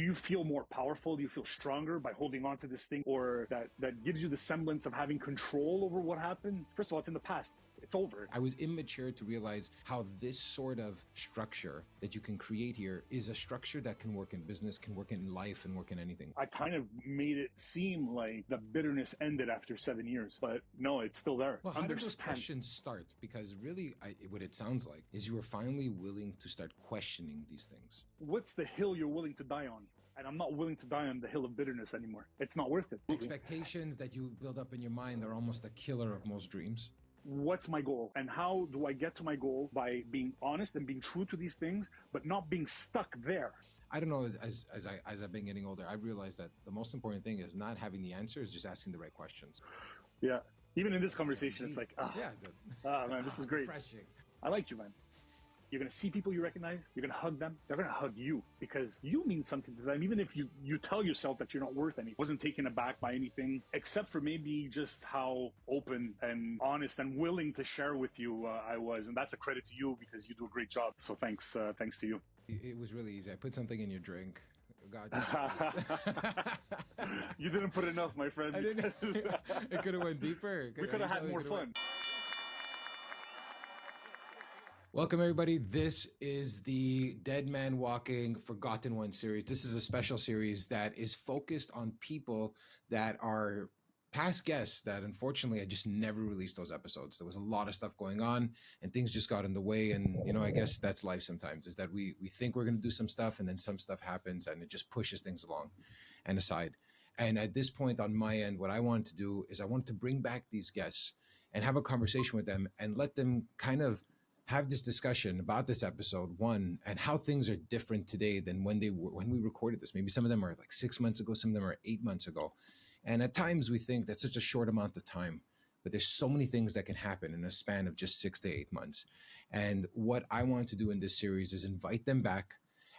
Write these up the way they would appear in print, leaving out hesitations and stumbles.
you feel more powerful? Do you feel stronger by holding on to this thing, or that gives you the semblance of having control over what happened? First of all, it's in the past. It's over. I was immature to realize how this sort of structure that you can create here is a structure that can work in business, can work in life, and work in anything. I kind of made it seem like the bitterness ended after 7 years, but no, it's still there. Well, how did those questions start? Because really, what it sounds like is you were finally willing to start questioning these things. What's the hill you're willing to die on? And I'm not willing to die on the hill of bitterness anymore. It's not worth it. Expectations that you build up in your mind are almost a killer of most dreams. What's my goal, and how do I get to my goal? By being honest and being true to these things, but not being stuck there. I don't know, as I've been getting older, I've realized that the most important thing is not having the answer, is just asking the right questions. Yeah. Even in this conversation, it's like, man, this is great. Refreshing. I like you, man. You're going to see people you recognize. You're going to hug them. They're going to hug you because you mean something to them. Even if you tell yourself that you're not worth anything. Wasn't taken aback by anything except for maybe just how open and honest and willing to share with you I was. And that's a credit to you because you do a great job. So thanks to you. It was really easy. I put something in your drink. God. You didn't put enough, my friend. I didn't. It could have went deeper. We could have had more fun. Welcome, everybody. This is the Dead Man Walking Forgotten One series. This is a special series that is focused on people that are past guests that unfortunately I just never released those episodes. There was a lot of stuff going on and things just got in the way. And, I guess that's life sometimes, is that we think we're going to do some stuff and then some stuff happens and it just pushes things along and aside. And at this point on my end, what I wanted to do is I wanted to bring back these guests and have a conversation with them and let them kind of have this discussion about this episode, one, and how things are different today than when we recorded this. Maybe some of them are like 6 months ago, some of them are 8 months ago. And at times we think that's such a short amount of time, but there's so many things that can happen in a span of just 6 to 8 months. And what I want to do in this series is invite them back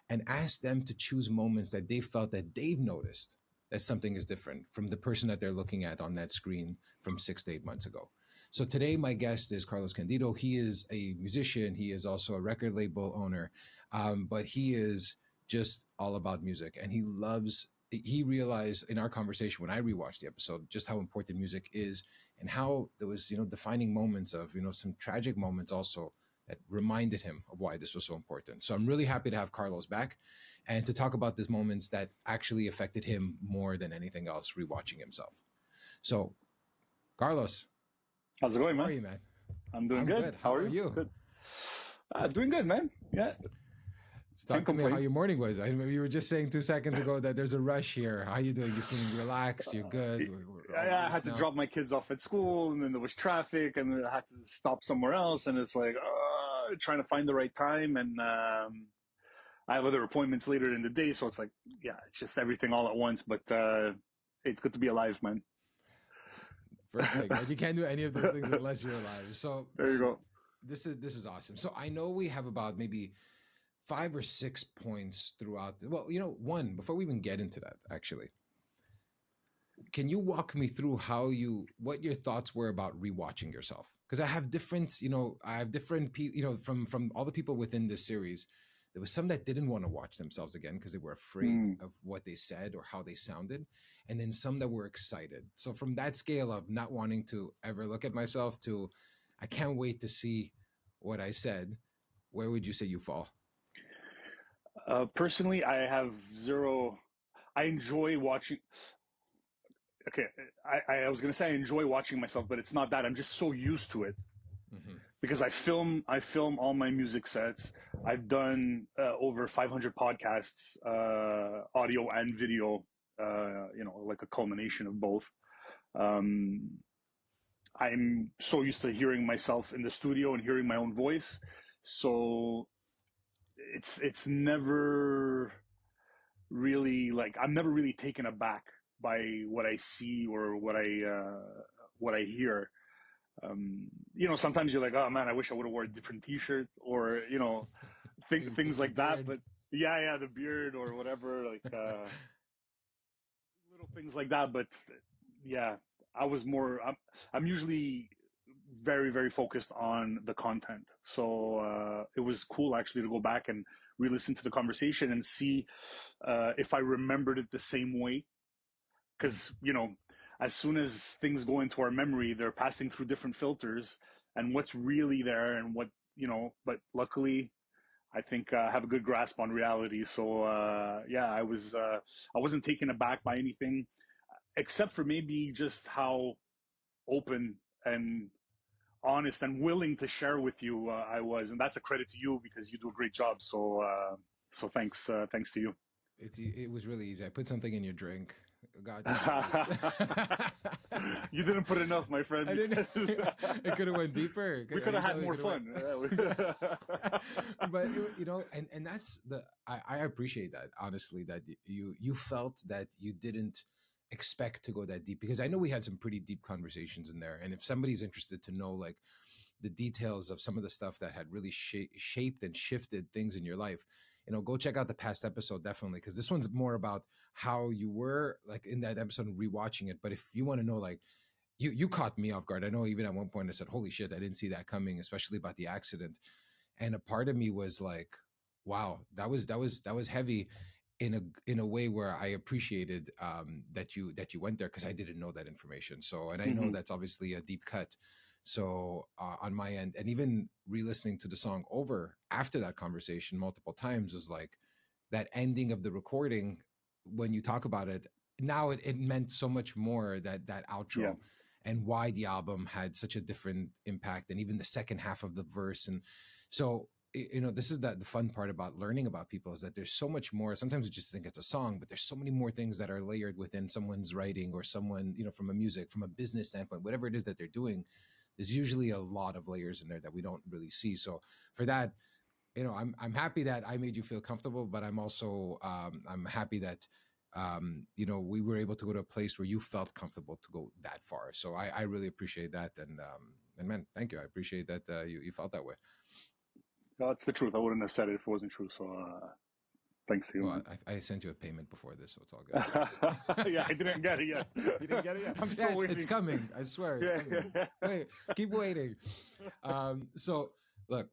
and ask them to choose moments that they felt that they've noticed that something is different from the person that they're looking at on that screen from 6 to 8 months ago. So today, my guest is Carlos Candido. He is a musician. He is also a record label owner, but he is just all about music. And he realized in our conversation when I rewatched the episode, just how important music is and how there was, defining moments of, some tragic moments also that reminded him of why this was so important. So I'm really happy to have Carlos back and to talk about these moments that actually affected him more than anything else, rewatching himself. So, Carlos. How's it going, man? How are you, man? I'm doing good. How are you? Good. Doing good, man. Yeah. Talk to me how your morning was. I mean, you were just saying 2 seconds ago that there's a rush here. How are you doing? You feeling relaxed? You're good? I had to drop my kids off at school, and then there was traffic, and then I had to stop somewhere else, and it's like trying to find the right time, and I have other appointments later in the day, so it's like, it's just everything all at once, but it's good to be alive, man. Perfect. Like you can't do any of those things unless you're alive. So there you go. This is awesome. So I know we have about maybe 5 or 6 points throughout. One, before we even get into that, actually, can you walk me through what your thoughts were about rewatching yourself? Because I have different people, from all the people within this series. There was some that didn't want to watch themselves again because they were afraid of what they said or how they sounded. And then some that were excited. So from that scale of not wanting to ever look at myself to, I can't wait to see what I said, where would you say you fall? Personally, I have zero. I enjoy watching. Okay, I was going to say I enjoy watching myself, but it's not that. I'm just so used to it. Mm-hmm. Because I film all my music sets. I've done over 500 podcasts, audio and video, like a culmination of both. I'm so used to hearing myself in the studio and hearing my own voice. So it's never really like, I'm never really taken aback by what I see or what I hear. Sometimes you're like, oh man, I wish I would have worn a different t-shirt or, things like that. But the beard or whatever, like, little things like that. But I'm usually very, very focused on the content. So, it was cool actually to go back and re-listen to the conversation and see if I remembered it the same way. Because, as soon as things go into our memory, they're passing through different filters, and what's really there and what, but luckily, I think I have a good grasp on reality. So, I wasn't taken aback by anything, except for maybe just how open and honest and willing to share with you I was. And that's a credit to you because you do a great job. So, thanks to you. It was really easy. I put something in your drink. God knows. You didn't put enough, my friend. I didn't. It could have went deeper. We could have had more fun. But and that's I appreciate that, honestly, that you felt that you didn't expect to go that deep, because I know we had some pretty deep conversations in there. And if somebody's interested to know like the details of some of the stuff that had really shaped and shifted things in your life, go check out the past episode, definitely, because this one's more about how you were like in that episode and rewatching it. But if you want to know, like, you caught me off guard. I know even at one point I said, holy shit, I didn't see that coming, especially about the accident. And a part of me was like, wow, that was heavy in a way where I appreciated that you went there, because I didn't know that information. So, and I know that's obviously a deep cut. So on my end, and even re-listening to the song over after that conversation multiple times, was like that ending of the recording, when you talk about it now, it meant so much more, that outro, and why the album had such a different impact, and even the second half of the verse. And so, this is the fun part about learning about people, is that there's so much more. Sometimes we just think it's a song, but there's so many more things that are layered within someone's writing, or someone, from a music, from a business standpoint, whatever it is that they're doing. There's usually a lot of layers in there that we don't really see. So for that, I'm happy that I made you feel comfortable, but I'm also I'm happy that we were able to go to a place where you felt comfortable to go that far. So I really appreciate that, and man, thank you. I appreciate that you felt that way. That's the truth. I wouldn't have said it if it wasn't true. So thanks to you. Well, I sent you a payment before this, so it's all good. Yeah, I didn't get it yet. You didn't get it yet? I'm still waiting. It's coming. I swear, it's coming. Wait, keep waiting. So, look,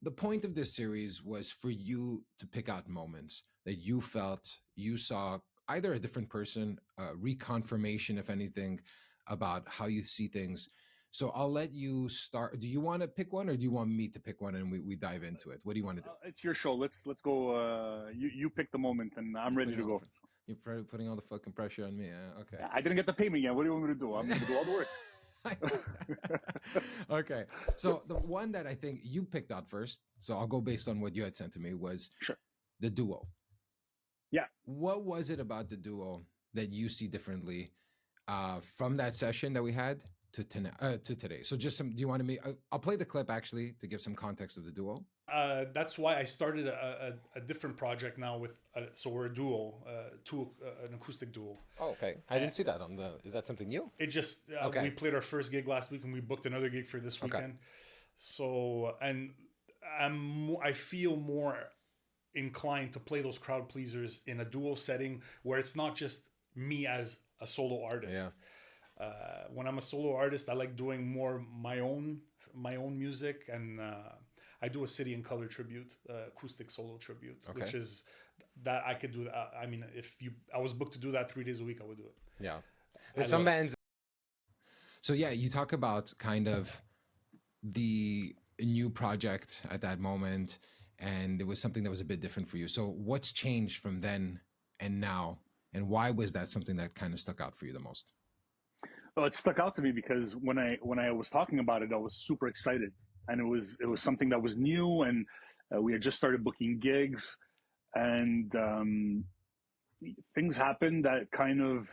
the point of this series was for you to pick out moments that you felt you saw either a different person, reconfirmation, if anything, about how you see things. So I'll let you start. Do you want to pick one, or do you want me to pick one and we dive into it? What do you want to do? It's your show. Let's go. You pick the moment, and I'm ready to go. You're probably putting all the fucking pressure on me. Okay. I didn't get the payment yet. What do you want me to do? I'm going to do all the work. Okay. So the one that I think you picked out first, so I'll go based on what you had sent to me, was the duo. Yeah. What was it about the duo that you see differently from that session that we had to today? So just do you want to I'll play the clip actually to give some context of the duo. That's why I started a different project now with so we're a duo, an acoustic duo. Oh, okay. I didn't see that is that something new? It just we played our first gig last week, and we booked another gig for this weekend. Okay. So, and I feel more inclined to play those crowd pleasers in a duo setting where it's not just me as a solo artist. Yeah. When I'm a solo artist, I like doing more my own music, and I do a City and Color tribute, acoustic solo tribute, okay, which is that I could do that. I mean, I was booked to do that 3 days a week, I would do it. Yeah. There's some bands. So yeah, you talk about kind of the new project at that moment, and it was something that was a bit different for you. So what's changed from then and now, and why was that something that kind of stuck out for you the most? Well, it stuck out to me because when I was talking about it, I was super excited, and it was something that was new, and we had just started booking gigs, and things happened that kind of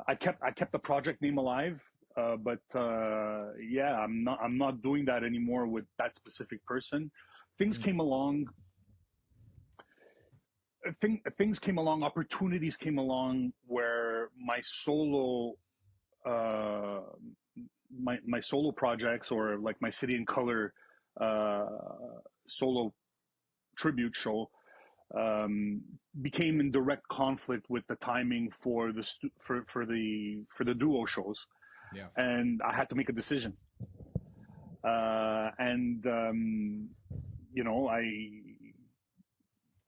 I kept the project name alive, but I'm not doing that anymore with that specific person. Things came along. Things came along, opportunities came along where my solo my solo projects, or like my City and Color solo tribute show, became in direct conflict with the timing for the duo shows. Yeah. And I had to make a decision. I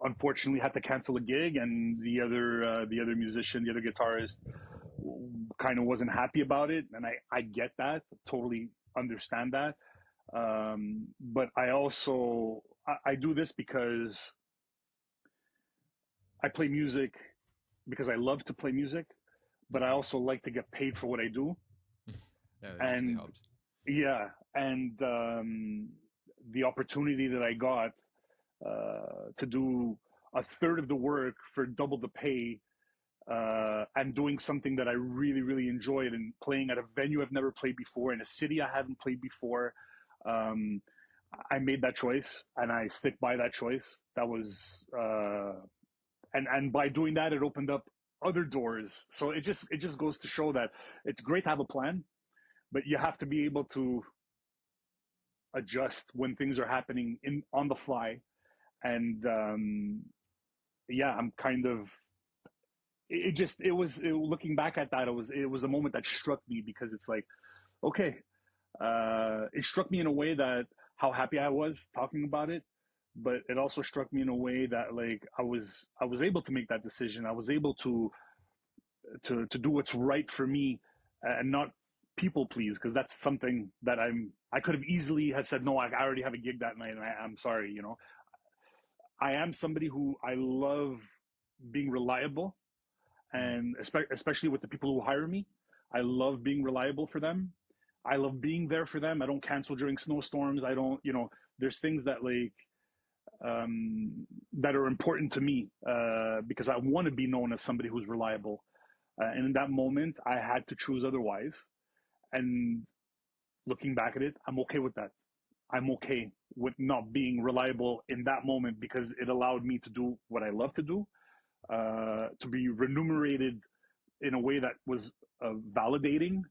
unfortunately had to cancel a gig, and the other musician, the other guitarist, kind of wasn't happy about it, and I get that, totally understand that. But I also I do this because I play music because I love to play music, but I also like to get paid for what I do. Yeah, that usually And helps. yeah, and the opportunity that I got to do a third of the work for double the pay, and doing something that I really, really enjoyed, and playing at a venue I've never played before, in a city I haven't played before. Um, I made that choice, and I stick by that choice. That was, and by doing that, it opened up other doors. So it just goes to show that it's great to have a plan, but you have to be able to adjust when things are happening in on the fly. And yeah, I'm kind of looking back at that, it was a moment that struck me, because it's like, okay, it struck me in a way that how happy I was talking about it, but it also struck me in a way that, like, I was able to make that decision. I was able to do what's right for me, and not people please, because that's something that I could have easily had said no. I already have a gig that night, and I'm sorry. I am somebody who I love being reliable, Mm. and especially with the people who hire me. I love being reliable for them. I love being there for them. I don't cancel during snowstorms. I don't, there's things that, like, that are important to me, because I want to be known as somebody who's reliable. And in that moment, I had to choose otherwise. And looking back at it, I'm okay with that. I'm okay with not being reliable in that moment, because it allowed me to do what I love to do, to be remunerated in a way that was validating,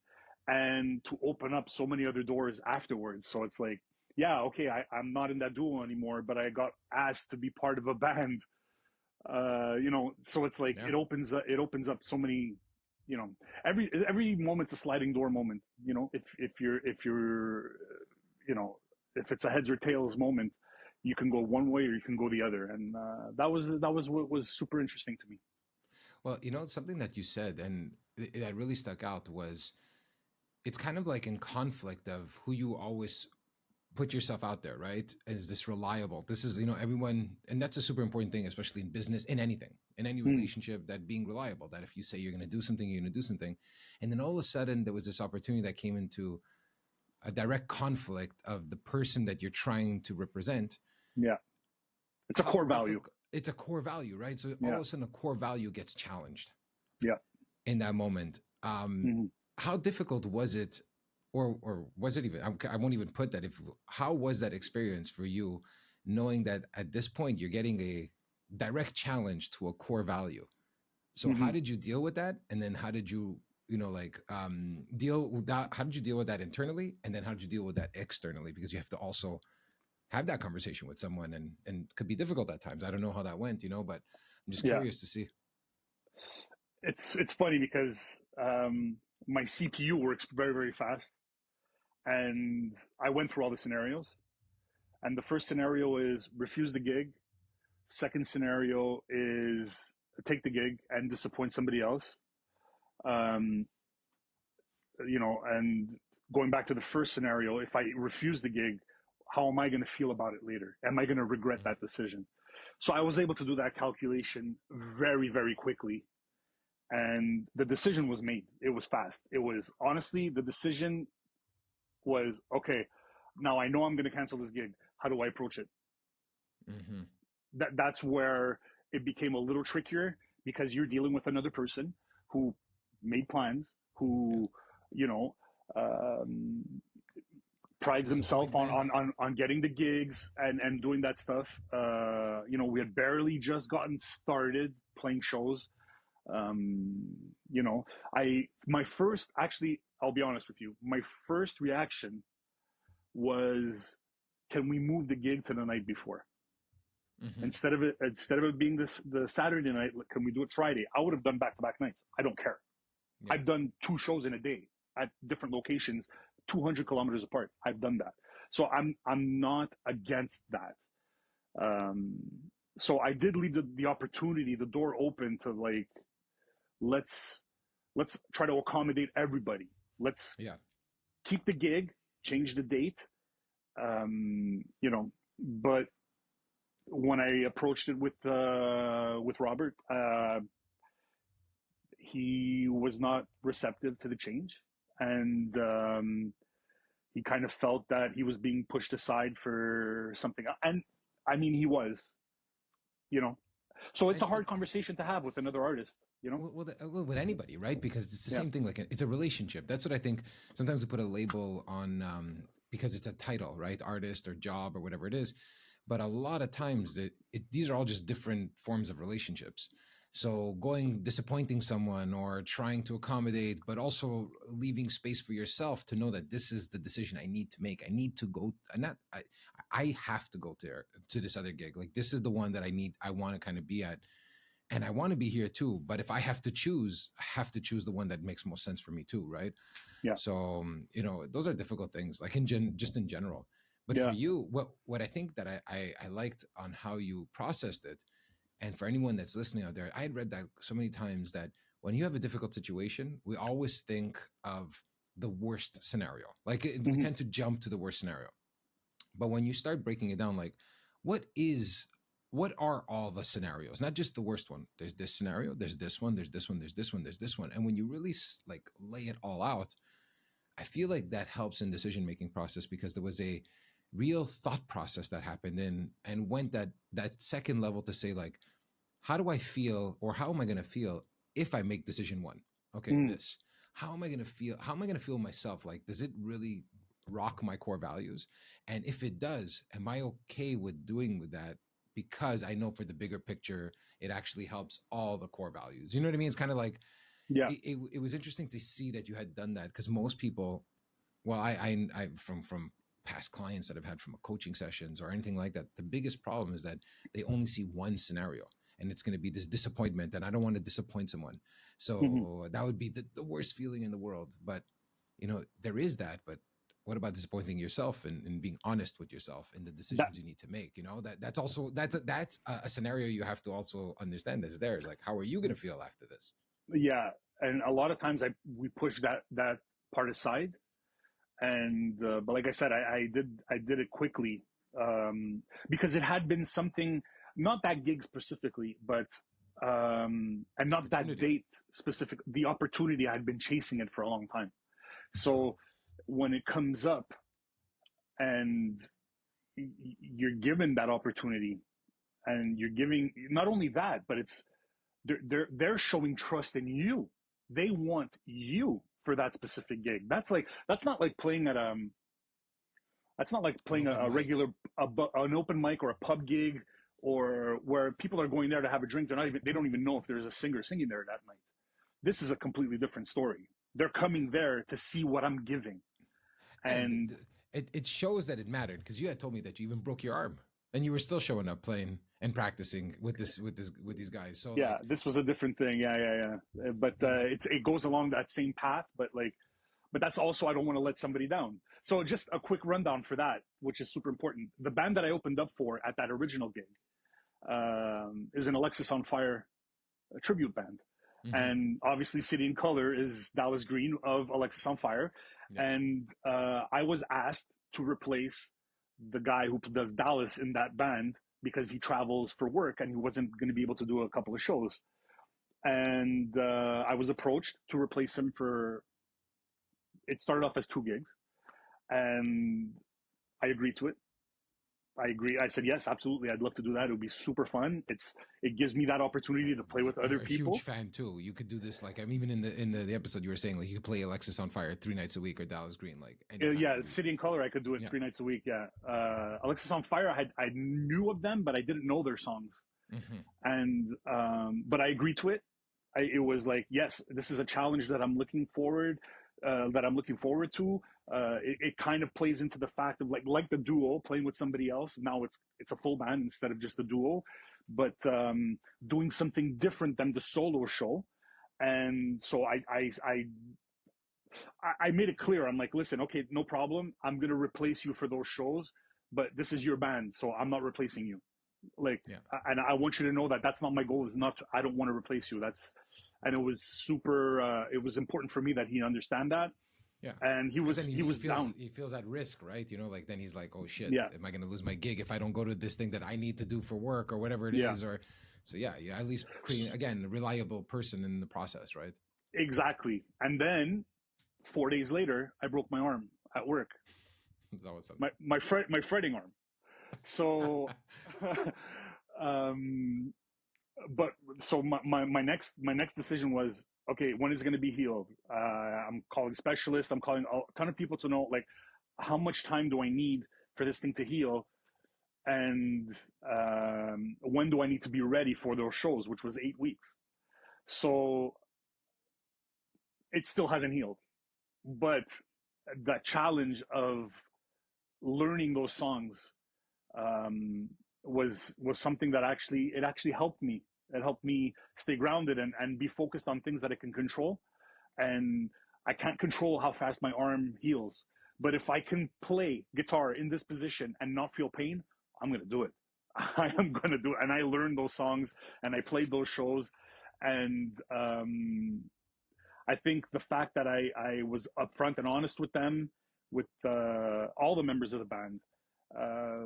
and to open up so many other doors afterwards. So it's like, yeah, okay, I'm not in that duo anymore, but I got asked to be part of a band. So it's like, Yeah. it opens up so many, every moment's a sliding door moment. If you're, you know, if it's a heads or tails moment, you can go one way or you can go the other. And that was what was super interesting to me. Well, something that you said and that really stuck out was it's kind of like in conflict of who you always put yourself out there, right? Is this reliable? This is, everyone, and that's a super important thing, especially in business, in anything, in any Mm, relationship, that being reliable, that if you say you're going to do something, you're going to do something. And then all of a sudden, there was this opportunity that came into a direct conflict of the person that you're trying to represent. yeah, it's a How core value. difficult, it's a core value, right? So all Yeah, of a sudden, a core value gets challenged yeah. in that moment. Hmm. How difficult was it, or was it even? I won't even put that. If How was that experience for you, knowing that at this point you're getting a direct challenge to a core value? So how Hmm. did you deal with that? And then how did you, deal with that? How did you deal with that internally? And then how did you deal with that externally? Because you have to also have that conversation with someone, and it could be difficult at times. I don't know how that went, but I'm just Yeah, curious to see. it's funny because my CPU works very, very fast, and I went through all the scenarios. And the first scenario is refuse the gig. Second scenario is take the gig and disappoint somebody else. Um, and going back to the first scenario, if I refuse the gig, how am I going to feel about it later? Am I going to regret Mm. that decision? So I was able to do that calculation very, very quickly. And the decision was made. It was fast. It was, honestly, the decision was, okay, now I know I'm going to cancel this gig. How do I approach it? Mm-hmm. That's where it became a little trickier, because you're dealing with another person who made plans, Yeah. who, you know, um, prides himself Disappointment. on getting the gigs and doing that stuff. We had barely just gotten started playing shows. Um, my first, actually, I'll be honest with you, my first reaction was, can we move the gig to the night before? Mm-hmm. Instead of it being the Saturday night, can we do it Friday? I would have done back-to-back nights. I don't care. Yeah. I've done 2 shows in a day at different locations, 200 kilometers apart. I've done that. So I'm not against that. Um, so I did leave the opportunity, the door open to like, let's try to accommodate everybody. Let's Yeah. keep the gig, change the date, you know. But when I approached it with Robert, he was not receptive to the change, and he kind of felt that he was being pushed aside for something. And I mean, he was, you know. So it's a And hard conversation to have with another artist, you know. well, with anybody, right? Because it's the Yeah. same thing. Like it's a relationship. That's what I think. Sometimes we put a label on because it's a title, right? Artist or job or whatever it is. But a lot of times, these are all just different forms of relationships. So disappointing someone or trying to accommodate, but also leaving space for yourself to know that this is the decision I need to make. I need to go, and not I have to go to this other gig. Like this is the one that I want to kind of be at, and I want to be here too. But if I have to choose, I have to choose the one that makes most sense for me too, right? Yeah. So those are difficult things, like just in general. But for Yeah. you, what I think that I liked on how you processed it, and for anyone that's listening out there, I had read that so many times that when you have a difficult situation, we always think of the worst scenario. Like we Mm-hmm. tend to jump to the worst scenario. But when you start breaking it down, like what are all the scenarios? Not just the worst one. There's this scenario, there's this one, there's this one, there's this one, there's this one. And when you really like lay it all out, I feel like that helps in decision making process, because there was a real thought process that happened and went that second level to say, like, how do I feel, or how am I going to feel if I make decision one? Okay, Mm. this. How am I going to feel? How am I going to feel myself? Like, does it really rock my core values? And if it does, am I okay with doing with that? Because I know for the bigger picture, it actually helps all the core values. You know what I mean? It's kind of like Yeah. it was interesting to see that you had done that, because most people, well, I from past clients that I've had from coaching sessions or anything like that, the biggest problem is that they only see one scenario, and it's going to be this disappointment, and I don't want to disappoint someone. So Mm-hmm. that would be the worst feeling in the world. But there is that. But what about disappointing yourself and being honest with yourself in the That decisions you need to make? That's also that's a scenario you have to also understand as there is, like, how are you going to feel after this? Yeah, and a lot of times we push that part aside, and but like I said, I did it quickly, because it had been something, not that gig specifically, but and The not that opportunity. date specific, the opportunity. I had been chasing it for a long time. So when it comes up and you're given that opportunity, and you're giving not only that, but it's they're showing trust in you. They want you for that specific gig. That's not like playing at that's not like An playing open a mic. regular an open mic or a pub gig, or where people are going there to have a drink. They don't even know if there's a singer singing there that night. This is a completely different story. They're coming there to see what I'm giving. And And it shows that it mattered, because you had told me that you even broke your arm and you were still showing up playing and practicing with these guys. So yeah, like, this was a different thing. Yeah. But the it goes along that same path, but like, but that's also, I don't want to let somebody down. So just a quick rundown for that, which is super important. The band that I opened up for at that original gig is an Alexis on Fire tribute band. mm-hmm. And obviously City and Color is Dallas Green of Alexis on Fire. Yeah. And I was asked to replace the guy who does Dallas in that band, because he travels for work and he wasn't going to be able to do a couple of shows. And I was approached to replace him for, it started off as 2 gigs, and I agreed to it. I agree. I said, yes, absolutely. I'd love to do that. It would be super fun. It gives me that opportunity to play with other You're a huge people. fan too. You could do this, like, I'm even in the episode you were saying, like, you could play Alexis on Fire 3 nights a week, or Dallas Green, like, anytime. Yeah, City and Color, I could do it Yeah. 3 nights a week. Yeah, Alexis on Fire, I knew of them, but I didn't know their songs. Mm-hmm. And but I agreed to it. It was like, yes, this is a challenge that I'm looking forward to. It kind of plays into the fact of like the duo playing with somebody else. Now it's a full band instead of just a duo, but doing something different than the solo show. And so I made it clear. I'm like, listen, okay, no problem. I'm gonna replace you for those shows, but this is your band, so I'm not replacing you. Like, Yeah. and I want you to know that that's not my goal. Is not, I don't want to replace you. And it was super, it was important for me that he understand that. Yeah. And Because then he was down. he feels at risk, right? You know, like then he's like, oh shit, Yeah. am I going to lose my gig if I don't go to this thing that I need to do for work or whatever it Yeah. is? Or so yeah, at least creating again a reliable person in the process, right? Exactly. And then 4 days later, I broke my arm at work. That was something. My fretting arm. So, um, but so my next decision was, okay, when is it going to be healed? I'm calling specialists. I'm calling a ton of people to know, like, how much time do I need for this thing to heal, and when do I need to be ready for those shows, which was 8 weeks. So it still hasn't healed, but the challenge of learning those songs um, was something that actually helped me. It helped me stay grounded and be focused on things that I can control. And I can't control how fast my arm heals, but if I can play guitar in this position and not feel pain, I'm gonna do it. I am gonna do it. And I learned those songs and I played those shows, and I think the fact that I was upfront and honest with them, with all the members of the band, uh,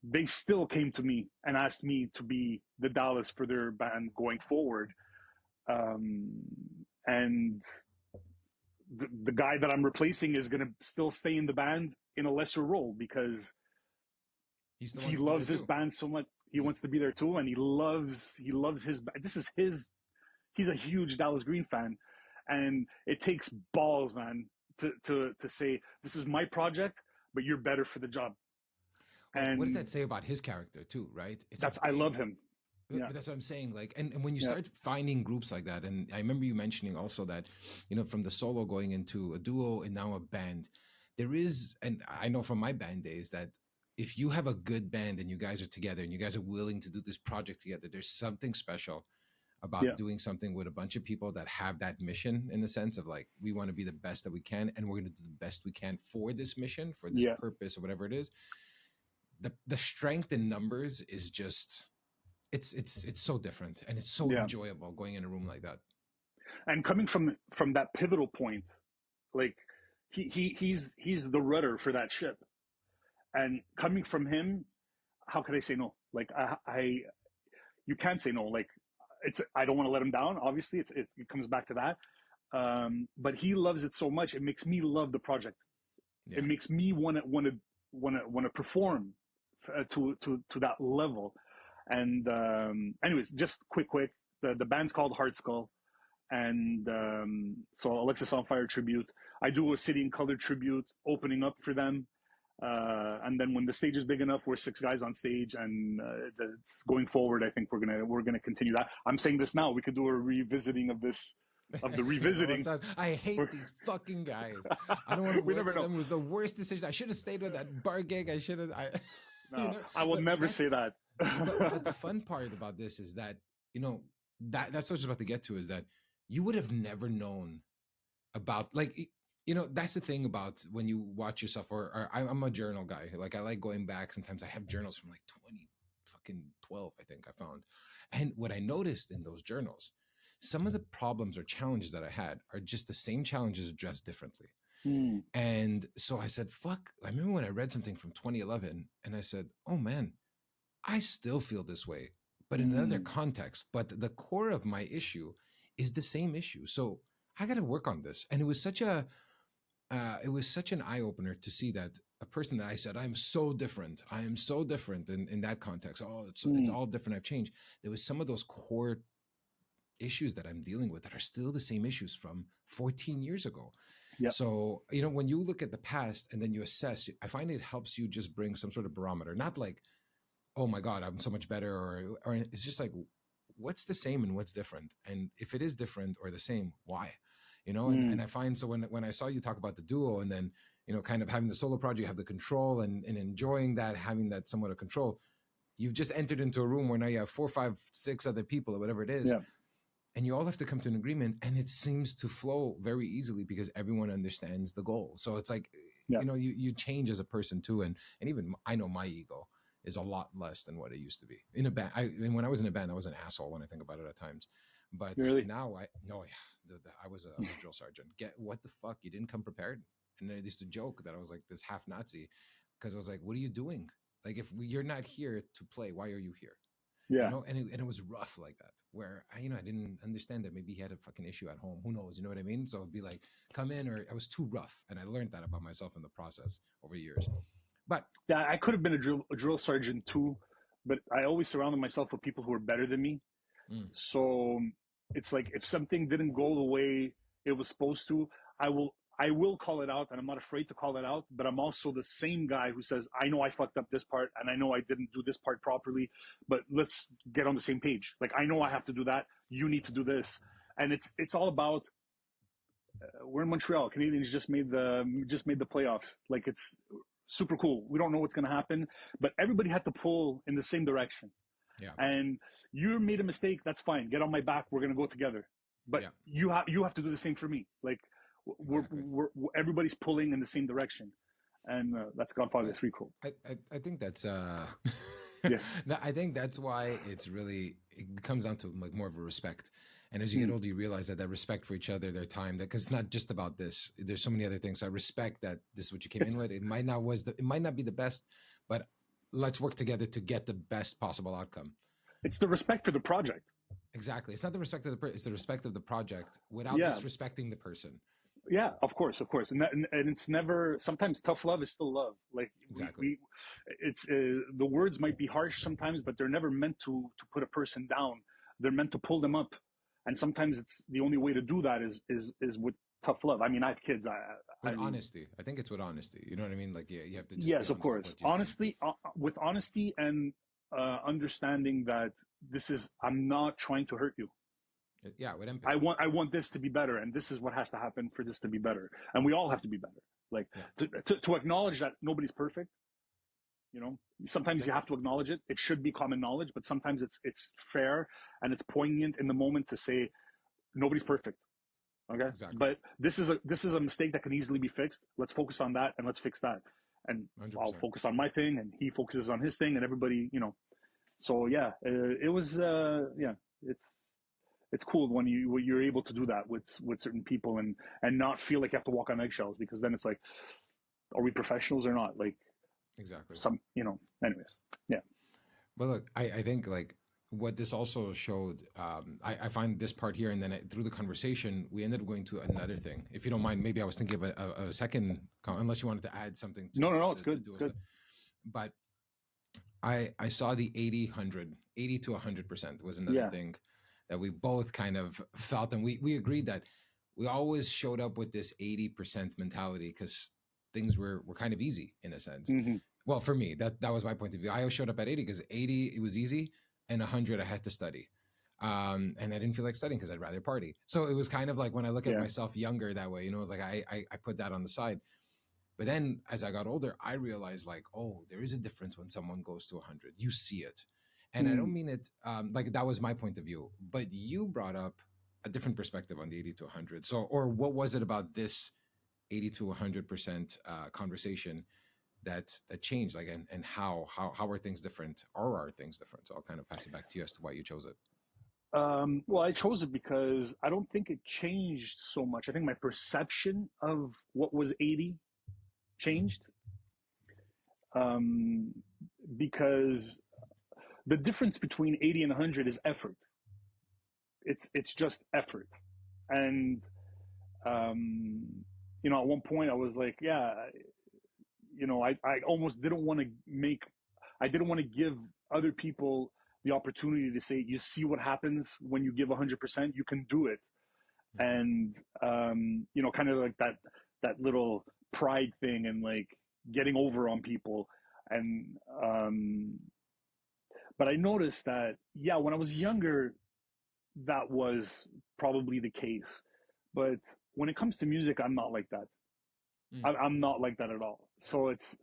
they still came to me and asked me to be the Dallas for their band going forward. And the guy that I'm replacing is going to still stay in the band in a lesser role because he loves his band so much. He wants to be there too, and he loves his. This is his. He's a huge Dallas Green fan, and it takes balls, man, to say this is my project, but you're better for the job. Well, And what does that say about his character too, right? I love him. Yeah. But that's what I'm saying. Like, and when you start finding groups like that, and I remember you mentioning also that, you know, from the solo going into a duo and now a band, there is, and I know from my band days that if you have a good band and you guys are together and you guys are willing to do this project together, there's something special about doing something with a bunch of people that have that mission, in the sense of like, we want to be the best that we can, and we're going to do the best we can for this mission, for this purpose or whatever it is. The strength in numbers is just, it's so different, and it's so enjoyable going in a room like that. And coming from that pivotal point, like he's the rudder for that ship, and coming from him, how could I say no? Like I you can't say no. Like, I don't want to let him down. Obviously, it comes back to that. But he loves it so much. It makes me love the project. Yeah. It makes me want to perform to that level. And anyways, just quick, the band's called Heart Skull, and so Alexis on Fire tribute. I do a City and Color tribute, opening up for them. And then when the stage is big enough, we're 6 guys on stage, and going forward, I think we're gonna continue that. I'm saying this now. We could do a revisiting of this, of the revisiting. I hate these fucking guys. I don't want to work with them. It was the worst decision. I should have stayed with that bar gig. I should have. No, you know? I will never say that. but the fun part about this is that, you know, that's what I was about to get to, is that you would have never known about, like, you know, that's the thing about when you watch yourself, or I'm a journal guy. Like, I like going back. Sometimes I have journals from like 2012, I think I found. And what I noticed in those journals, some of the problems or challenges that I had are just the same challenges addressed differently. And so I said, fuck, I remember when I read something from 2011 and I said, oh man, I still feel this way, but in another context. But the core of my issue is the same issue. So I got to work on this. And it was such an eye opener to see that a person that I said, I am so different in that context. Oh, it's all different. I've changed. There was some of those core issues that I'm dealing with that are still the same issues from 14 years ago. Yep. So, you know, when you look at the past and then you assess, I find it helps you just bring some sort of barometer, not like, oh my God, I'm so much better, or it's just like, what's the same and what's different? And if it is different or the same, why? You know, and I find, so when I saw you talk about the duo and then, you know, kind of having the solo project, you have the control and enjoying that, having that somewhat of control, you've just entered into a room where now you have 4, 5, 6 other people or whatever it is. Yeah. And you all have to come to an agreement, and it seems to flow very easily because everyone understands the goal. So it's like, you know, you change as a person too. And even I know my ego, is a lot less than what it used to be in a band. And when I was in a band, I was an asshole when I think about it at times. But Really? now I was a drill sergeant. What the fuck? You didn't come prepared. And I used to joke that I was like this half Nazi because I was like, what are you doing? Like, if you're not here to play, why are you here? Yeah. You know, and it was rough like that, where I didn't understand that maybe he had a fucking issue at home. Who knows? You know what I mean? So it'd be like, come in, or I was too rough, and I learned that about myself in the process over years. But yeah, I could have been a drill sergeant too, but I always surrounded myself with people who were better than me. So it's like if something didn't go the way it was supposed to, I will call it out, and I'm not afraid to call it out. But I'm also the same guy who says, I know I fucked up this part, and I know I didn't do this part properly, but let's get on the same page. Like, I know I have to do that. You need to do this, and it's all about. We're in Montreal. Canadians just made the playoffs. Like, it's super cool. We don't know what's going to happen, but everybody had to pull in the same direction. yeah, And you made a mistake. That's fine. Get on my back. We're going to go together. But you have to do the same for me. Like, we're everybody's pulling in the same direction, and that's Godfather 3 cool. I think that's Yeah. I think that's why it comes down to like more of a respect. And as you get older, you realize that respect for each other, their time, because it's not just about this. There's so many other things. So I respect that this is what you came in with. It might not be the best, but let's work together to get the best possible outcome. It's the respect for the project. Exactly. It's not the respect of it's the respect of the project without disrespecting the person. Yeah, of course, and it's never. Sometimes tough love is still love. Like, exactly, it's the words might be harsh sometimes, but they're never meant to put a person down. They're meant to pull them up, and sometimes it's the only way to do that is with tough love. I mean, I have kids. Honesty. I think it's with honesty. You know what I mean? Like, you have to. Just yes, of course. Honestly, with honesty and understanding that I'm not trying to hurt you. Yeah, with empathy. I want this to be better, and this is what has to happen for this to be better, and we all have to be better. Like, to acknowledge that nobody's perfect. You know, sometimes you have to acknowledge it. It should be common knowledge, but sometimes it's fair and it's poignant in the moment to say nobody's perfect. Okay, exactly. But this is a mistake that can easily be fixed. Let's focus on that, and let's fix that. And 100%. I'll focus on my thing, and he focuses on his thing, and everybody, So yeah, it was it's cool when you're able to do that with certain people and not feel like you have to walk on eggshells, because then it's like, are we professionals or not? Like, exactly. Anyways, yeah. But look, I think like what this also showed, I find this part here, and then through the conversation, we ended up going to another thing. If you don't mind, maybe I was thinking of a second, unless you wanted to add something. No, it's good. It's good. But I saw the 80 to 100% was another thing that we both kind of felt, and we agreed that we always showed up with this 80% mentality because things were kind of easy in a sense. Mm-hmm. Well, for me, that was my point of view. I always showed up at 80 because 80 it was easy, and 100 I had to study, and I didn't feel like studying because I'd rather party. So it was kind of like when I look at myself younger that way, it was like I put that on the side. But then as I got older, I realized like, oh, there is a difference when someone goes to 100. You see it. And I don't mean it like that was my point of view, but you brought up a different perspective on the 80 to 100. So, or what was it about this 80 to 100% conversation that changed? Like, and how are things different, or are things different? So I'll kind of pass it back to you as to why you chose it. Well, I chose it because I don't think it changed so much. I think my perception of what was 80 changed, because the difference between 80 and 100 is effort. It's just effort. And, at one point I was like, I almost didn't want to give other people the opportunity to say, you see what happens when you give 100%, you can do it. And, kind of like that little pride thing and like getting over on people. And, but I noticed that, when I was younger, that was probably the case. But when it comes to music, I'm not like that. I'm not like that at all. So it's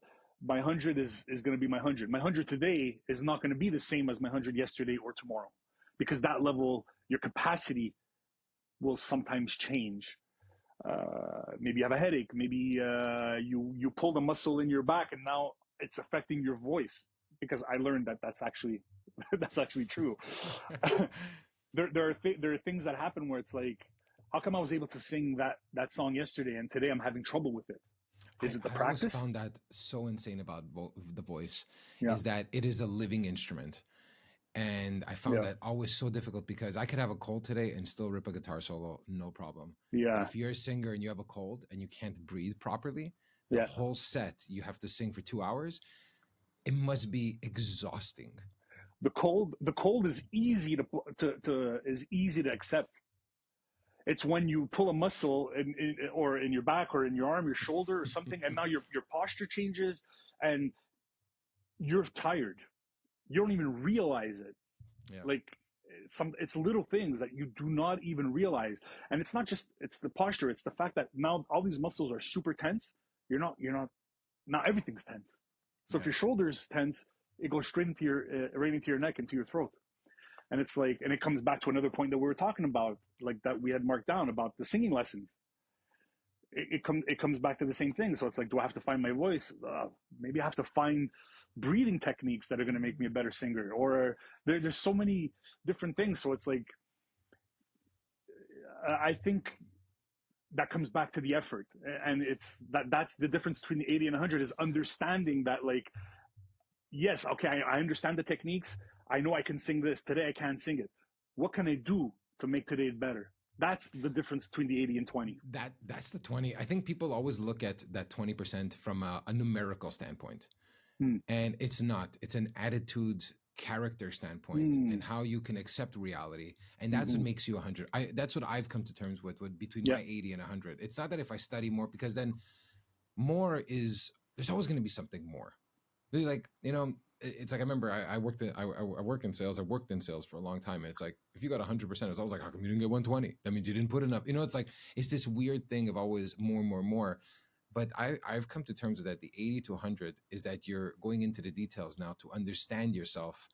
my 100 is going to be my 100. My 100 today is not going to be the same as my 100 yesterday or tomorrow, because that level, your capacity will sometimes change. Maybe you have a headache. Maybe you pulled a muscle in your back and now it's affecting your voice. because I learned that that's actually that's actually true. There are things that happen where it's like, how come I was able to sing that song yesterday and today I'm having trouble with it? Is it the I always practice? found that so insane about the voice, Yeah, is that it is a living instrument. And I found yeah, that always so difficult because I could have a cold today and still rip a guitar solo, no problem. But yeah, if you're a singer and you have a cold and you can't breathe properly, the yeah. whole set you have to sing for 2 hours, it must be exhausting. The cold is easy to is easy to accept. It's when you pull a muscle or in your back or in your arm, your shoulder or something, and now your posture changes and you're tired. You don't even realize it. Yeah. Like it's little things that you do not even realize, and it's not just it's the posture. It's the fact that now all these muscles are super tense. You're not now everything's tense. So if Yeah. your shoulder's tense, it goes straight into your right into your neck, into your throat. And it's like, and it comes back to another point that we were talking about, like that we had marked down about the singing lessons. It comes back to the same thing. So it's like, do I have to find my voice? Maybe I have to find breathing techniques that are going to make me a better singer. Or there's so many different things. So it's like, I think that comes back to the effort, and it's that's the difference between the 80 and 100 is understanding that, like, yes, okay, I understand the techniques. I know I can sing this. Today I can't sing it. What can I do to make today better? That's the difference between the 80 and 20. That's the 20. I think people always look at that 20% from a numerical standpoint. And it's not. It's an attitude, character standpoint, and how you can accept reality. And that's what makes you 100. That's what I've come to terms with between my 80 and 100. It's not that if I study more, because then more is, there's always going to be something more. Really, like, it's like, I remember I worked in sales. I worked in sales for a long time. And it's like, if you got 100%, it's always like, how come you didn't get 120? That means you didn't put enough. It's like, it's this weird thing of always more and more and more. But I've come to terms with that. The 80 to 100 is that you're going into the details now to understand yourself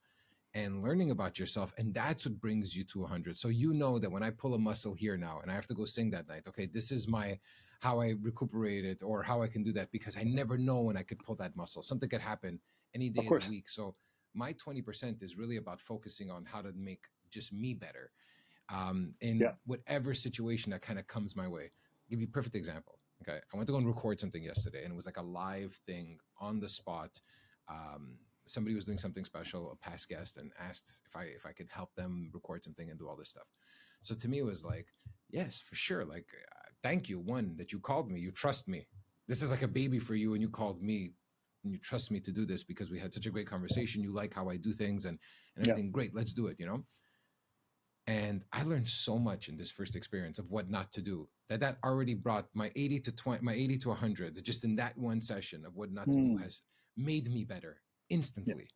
and learning about yourself. And that's what brings you to 100. So that when I pull a muscle here now and I have to go sing that night, okay, this is how I recuperate it, or how I can do that, because I never know when I could pull that muscle. Something could happen any day of the week. So my 20% is really about focusing on how to make just me better in whatever situation that kind of comes my way. I'll give you a perfect example. Okay, I went to go and record something yesterday, and it was like a live thing on the spot. Somebody was doing something special, a past guest, and asked if I could help them record something and do all this stuff. So to me, it was like, yes, for sure. Like, thank you, one, that you called me. You trust me. This is like a baby for you, and you called me, and you trust me to do this because we had such a great conversation. You like how I do things and everything. Great, let's do it. And I learned so much in this first experience of what not to do, that already brought my 80 to 100, just in that one session of what not to do, has made me better instantly.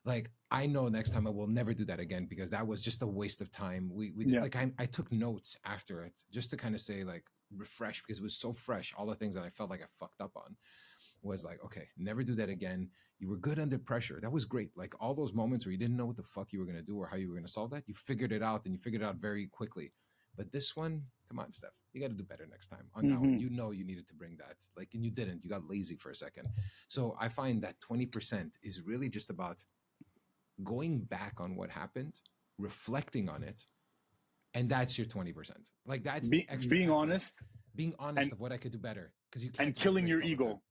Like, I know next time I will never do that again, because that was just a waste of time. We did, like, I took notes after it just to kind of say, like, refresh, because it was so fresh. All the things that I felt like I fucked up on was like, okay, never do that again. You were good under pressure. That was great. Like, all those moments where you didn't know what the fuck you were going to do or how you were going to solve that, you figured it out, and you figured it out very quickly. But this one, come on, Stef, you got to do better next time. On that one, you needed to bring that, like, and you didn't. You got lazy for a second. So I find that 20% is really just about going back on what happened, reflecting on it, and that's your 20%. Like, that's the extra being effort. honest, being honest of what I could do better, because you can't, and killing your ego.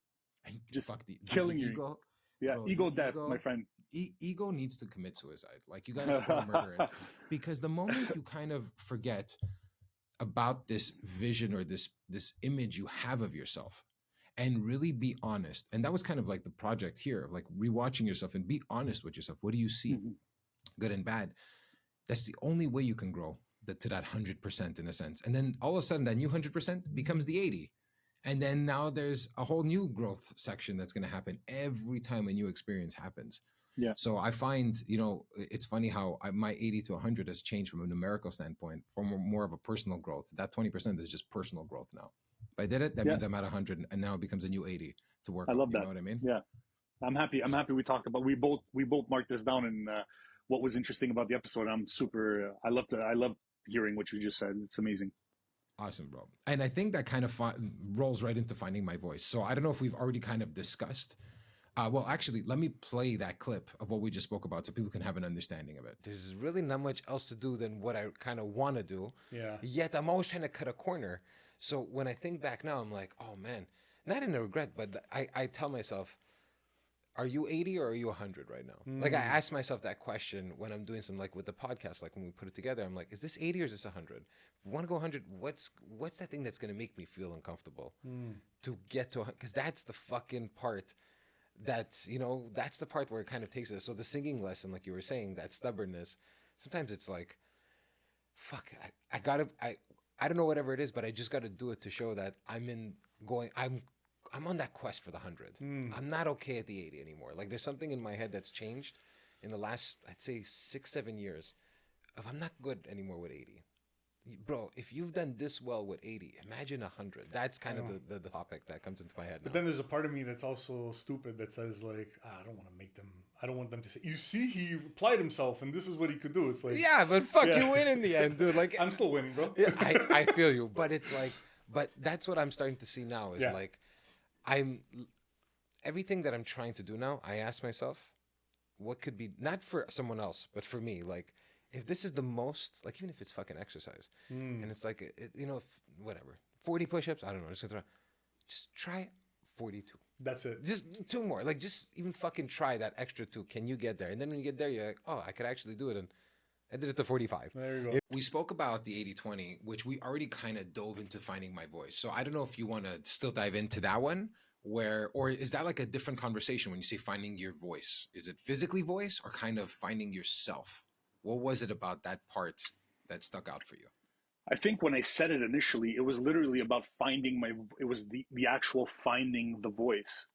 Just killing your ego. Bro, ego death, my friend. Ego needs to commit suicide. Like, you got to kill, murder it, because the moment you kind of forget about this vision or this image you have of yourself, and really be honest. And that was kind of like the project here of, like, rewatching yourself and be honest with yourself. What do you see, good and bad? That's the only way you can grow to that 100% in a sense. And then all of a sudden that new 100% becomes the 80. And then now there's a whole new growth section that's going to happen every time a new experience happens. Yeah. So I find, it's funny how my 80 to 100 has changed from a numerical standpoint, from more of a personal growth. That 20% is just personal growth now. If I did it, that means I'm at 100, and now it becomes a new 80 to work on. I love that. You know what I mean? Yeah. I'm happy we talked about, we both marked this down, and what was interesting about the episode. I'm super, I love hearing what you just said. It's amazing. Awesome, bro. And I think that kind of rolls right into finding my voice. So I don't know if we've already kind of discussed Well, actually, let me play that clip of what we just spoke about so people can have an understanding of it. There's really not much else to do than what I kind of want to do. Yeah. Yet I'm always trying to cut a corner. So when I think back now, I'm like, oh man, not in a regret, but I tell myself, are you 80 or are you 100 right now? Like I ask myself that question when I'm doing something like with the podcast, like when we put it together, I'm like, is this 80 or is this 100? If we want to go 100, what's that thing that's going to make me feel uncomfortable to get to, because that's the fucking part that, that's the part where it kind of takes us. So the singing lesson, like you were saying, that stubbornness, sometimes it's like, fuck, I don't know whatever it is, but I just got to do it to show that I'm on that quest for the 100. I'm not okay at the 80 anymore. Like there's something in my head that's changed in the last, I'd say 6-7 years of I'm not good anymore with 80. Bro, if you've done this well with 80, imagine 100. That's kind of the topic that comes into my head now. But then there's a part of me that's also stupid that says like, I don't want to make them. I don't want them to say, you see, he applied himself and this is what he could do. It's like, yeah, but fuck, you win in the end, dude. Like I'm still winning, bro. Yeah, I feel you, but it's like, but that's what I'm starting to see now is like, everything that I'm trying to do now, I ask myself, what could be, not for someone else, but for me, like, if this is the most, like, even if it's fucking exercise, and it's like, whatever, 40 push-ups, I don't know, just try 42. That's it. Just 2 more, like, just even fucking try that extra 2. Can you get there? And then when you get there, you're like, oh, I could actually do it, and I did it to 45. There you go. We spoke about the 80-20, which we already kind of dove into finding my voice. So I don't know if you want to still dive into that one, or is that like a different conversation when you say finding your voice? Is it physically voice or kind of finding yourself? What was it about that part that stuck out for you? I think when I said it initially, it was literally about it was the actual finding the voice.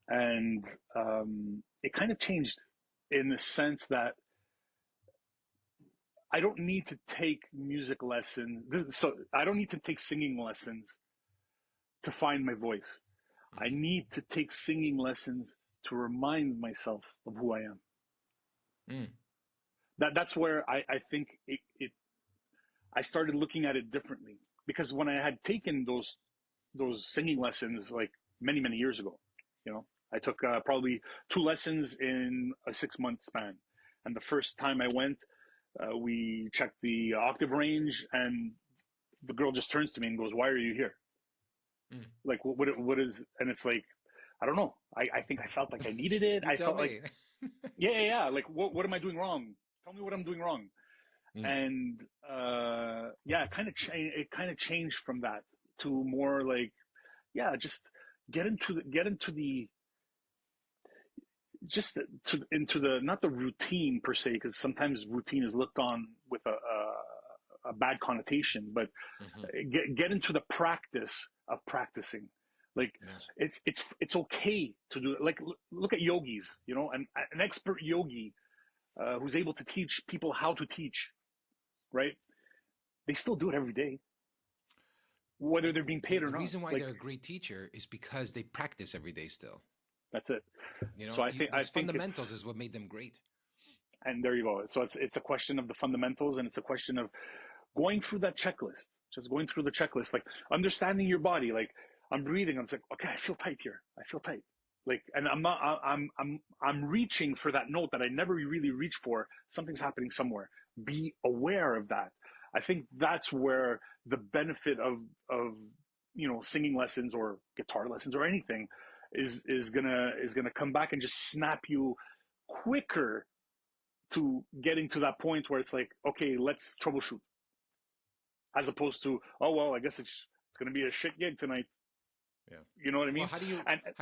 And it kind of changed in the sense that I don't need to take music lessons. So I don't need to take singing lessons to find my voice. I need to take singing lessons to remind myself of who I am. That's where I think I started looking at it differently, because when I had taken those singing lessons like many years ago, I took probably 2 lessons in a 6-month span, and the first time I went, we checked the octave range, and the girl just turns to me and goes, "Why are you here? Like, what is?" And it's like, I don't know. I think I felt like I needed it. I felt like, yeah. Like, what am I doing wrong? Tell me what I'm doing wrong. And it kind of changed from that to more like, just get into not the routine per se, because sometimes routine is looked on with a bad connotation, but get into the practice of practicing. Like, it's okay to do it. Like, look at yogis, an expert yogi who's able to teach people how to teach, right? They still do it every day, whether they're being paid or not. The reason why they're a great teacher is because they practice every day still. That's it. So I think fundamentals is what made them great. And there you go. So it's a question of the fundamentals, and it's a question of going through that checklist. Just going through the checklist, like understanding your body. Like, I'm breathing. I'm like, okay, I feel tight here. I feel tight. Like, and I'm reaching for that note that I never really reach for. Something's happening somewhere. Be aware of that. I think that's where the benefit of singing lessons or guitar lessons or anything is gonna come back and just snap you quicker to getting to that point where it's like, okay, let's troubleshoot, as opposed to, oh well, I guess it's gonna be a shit gig tonight. Yeah. You know what I mean? Well, how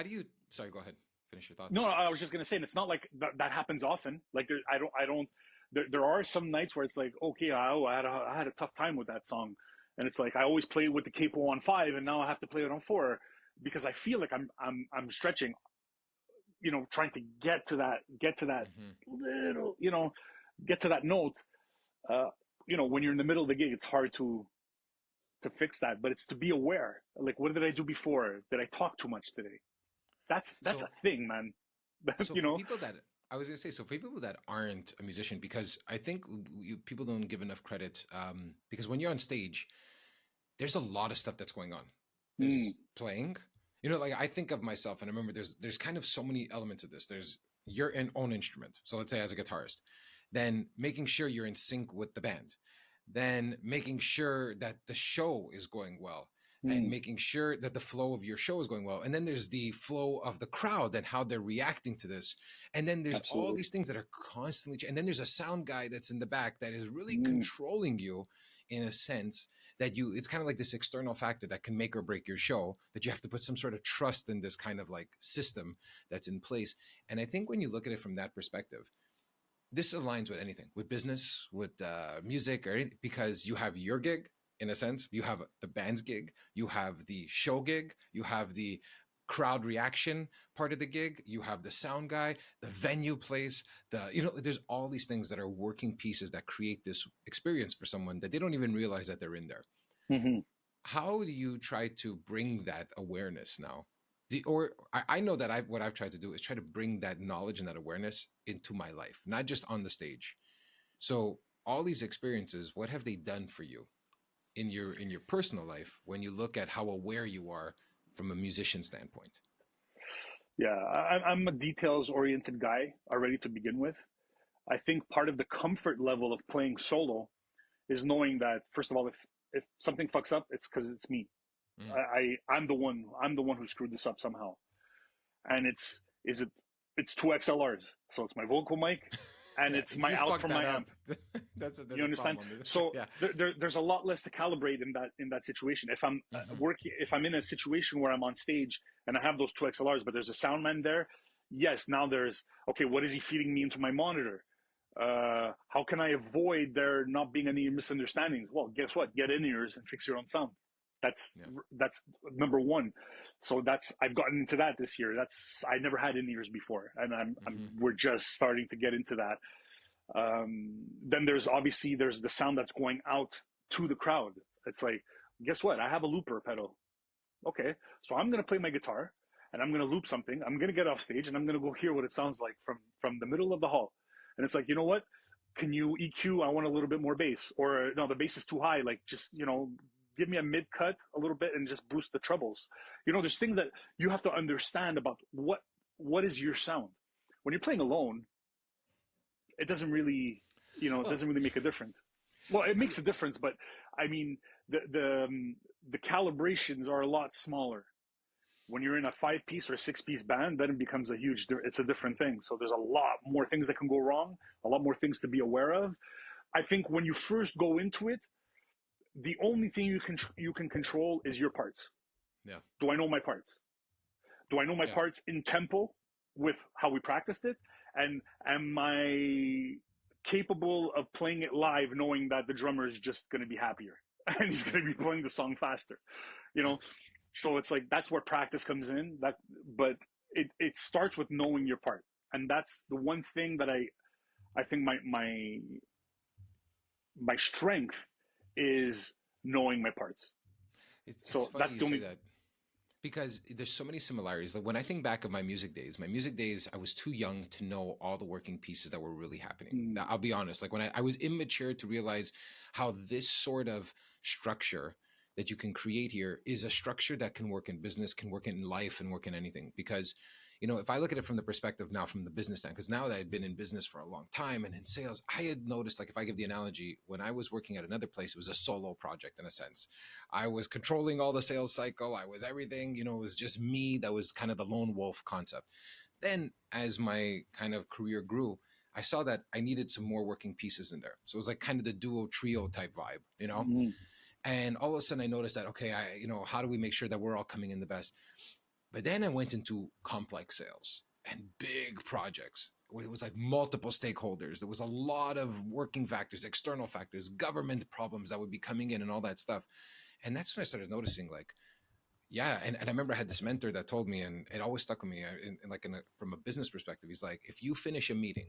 do you sorry, go ahead. Finish your thought. No, I was just gonna say, and it's not like that happens often. Like, there are some nights where it's like, okay, I had a tough time with that song, and it's like I always play with the capo on 5, and now I have to play it on 4 because I feel like I'm stretching, trying to get to that little, get to that note. When you're in the middle of the gig, it's hard to fix that, but it's to be aware. Like, what did I do before? Did I talk too much today? That's a thing, man. So for people that I was gonna say, so for people that aren't a musician, because I think people don't give enough credit, because when you're on stage, there's a lot of stuff that's going on. There's playing, You know, like I think of myself, and I remember there's kind of so many elements of this. There's your own instrument. So let's say as a guitarist, then making sure you're in sync with the band, then making sure that the show is going well, and making sure that the flow of your show is going well. And then there's the flow of the crowd and how they're reacting to this. And then there's all these things that are constantly, and then there's a sound guy that's in the back that is really controlling you in a sense that it's kind of like this external factor that can make or break your show, that you have to put some sort of trust in this kind of like system that's in place. And I think when you look at it from that perspective, this aligns with anything, with business, with music, or anything, because you have your gig in a sense, you have the band's gig, you have the show gig, you have the crowd reaction part of the gig, you have the sound guy, the venue place, there's all these things that are working pieces that create this experience for someone that they don't even realize that they're in there. How do you try to bring that awareness now? I know that what I've tried to do is try to bring that knowledge and that awareness into my life, not just on the stage. So all these experiences, what have they done for you in your personal life when you look at how aware you are from a musician standpoint? Yeah, I'm a details-oriented guy already to begin with. I think part of the comfort level of playing solo is knowing that, first of all, if something fucks up, it's because it's me. I'm the one who screwed this up somehow. And it's two XLRs. So it's my vocal mic and it's my out from my amp. that's you understand? So there's a lot less to calibrate in that situation. If I'm if I'm in a situation where I'm on stage and I have those two XLRs, but there's a sound man there, yes, now there's, okay, what is he feeding me into my monitor? How can I avoid there not being any misunderstandings? Well, guess what? Get in-ears and fix your own sound. That's number one. So I've gotten into that this year. I never had in-ears before, and we're just starting to get into that. Then there's the sound that's going out to the crowd. It's like, guess what? I have a looper pedal. Okay, so I'm gonna play my guitar and I'm gonna loop something. I'm gonna get off stage and I'm gonna go hear what it sounds like from the middle of the hall. And it's like, you know what? Can you EQ? I want a little bit more bass, or no, the bass is too high. Like, just, give me a mid cut a little bit and just boost the trebles. There's things that you have to understand about what is your sound. When you're playing alone, it doesn't really, it doesn't really make a difference. Well, it makes a difference, but I mean, the calibrations are a lot smaller. When you're in a 5-piece or a 6-piece band, then it becomes it's a different thing. So there's a lot more things that can go wrong, a lot more things to be aware of. I think when you first go into it, the only thing you can control is your parts. Yeah. Do I know my parts? Do I know my parts in tempo with how we practiced it? And am I capable of playing it live, knowing that the drummer is just going to be happier and he's going to be playing the song faster? So it's like, that's where practice comes in. But it starts with knowing your part, and that's the one thing that I think my strength is knowing my parts. It's that's the only that, because there's so many similarities. Like when I think back of my music days, I was too young to know all the working pieces that were really happening. Now, I'll be honest, like when I was immature to realize how this sort of structure that you can create here is a structure that can work in business, can work in life, and work in anything. Because, if I look at it from the perspective now from the business side, because now that I'd been in business for a long time and in sales, I had noticed, like if I give the analogy, when I was working at another place, it was a solo project in a sense. I was controlling all the sales cycle. I was everything, it was just me. That was kind of the lone wolf concept. Then as my kind of career grew, I saw that I needed some more working pieces in there. So it was like kind of the duo trio type vibe, And all of a sudden I noticed that, okay, how do we make sure that we're all coming in the best? But then I went into complex sales and big projects where it was like multiple stakeholders. There was a lot of working factors, external factors, government problems that would be coming in and all that stuff. And that's when I started noticing, like, and I remember I had this mentor that told me, and it always stuck with me, from a business perspective. He's like, if you finish a meeting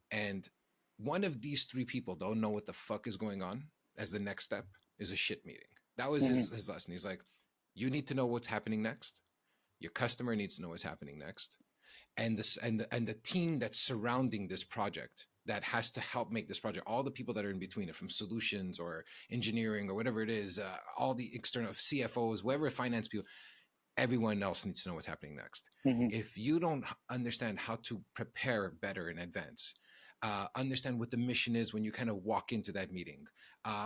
and one of these 3 people don't know what the fuck is going on, as the next step is a shit meeting. That was his lesson. He's like, you need to know what's happening next. Your customer needs to know what's happening next. And the team that's surrounding this project that has to help make this project, all the people that are in between it, from solutions or engineering or whatever it is, all the external CFOs, whatever, finance people, everyone else needs to know what's happening next. If you don't understand how to prepare better in advance, understand what the mission is when you kind of walk into that meeting,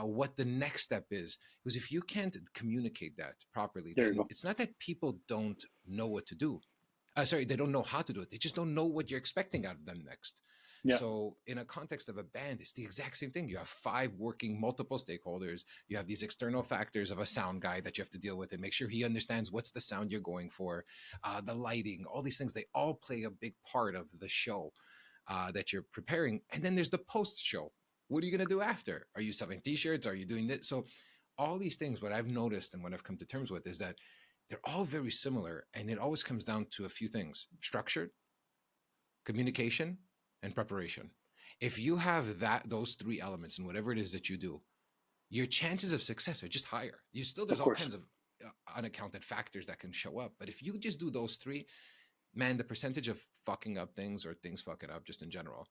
what the next step is, because if you can't communicate that properly, then it's not that people don't know what to do. Sorry, they don't know how to do it. They just don't know what you're expecting out of them next. Yeah. So in a context of a band, it's the exact same thing. You have 5 working multiple stakeholders. You have these external factors of a sound guy that you have to deal with and make sure he understands what's the sound you're going for, the lighting, all these things. They all play a big part of the show that you're preparing. And then there's the post show. What are you going to do after? Are you selling t-shirts? Are you doing this? So all these things, what I've noticed and what I've come to terms with is that they're all very similar. And it always comes down to a few things: structured, communication, and preparation. If you have those 3 elements in whatever it is that you do, your chances of success are just higher. There's all kinds of unaccounted factors that can show up. But if you just do those 3, man, the percentage of fucking up things or things fucking up just in general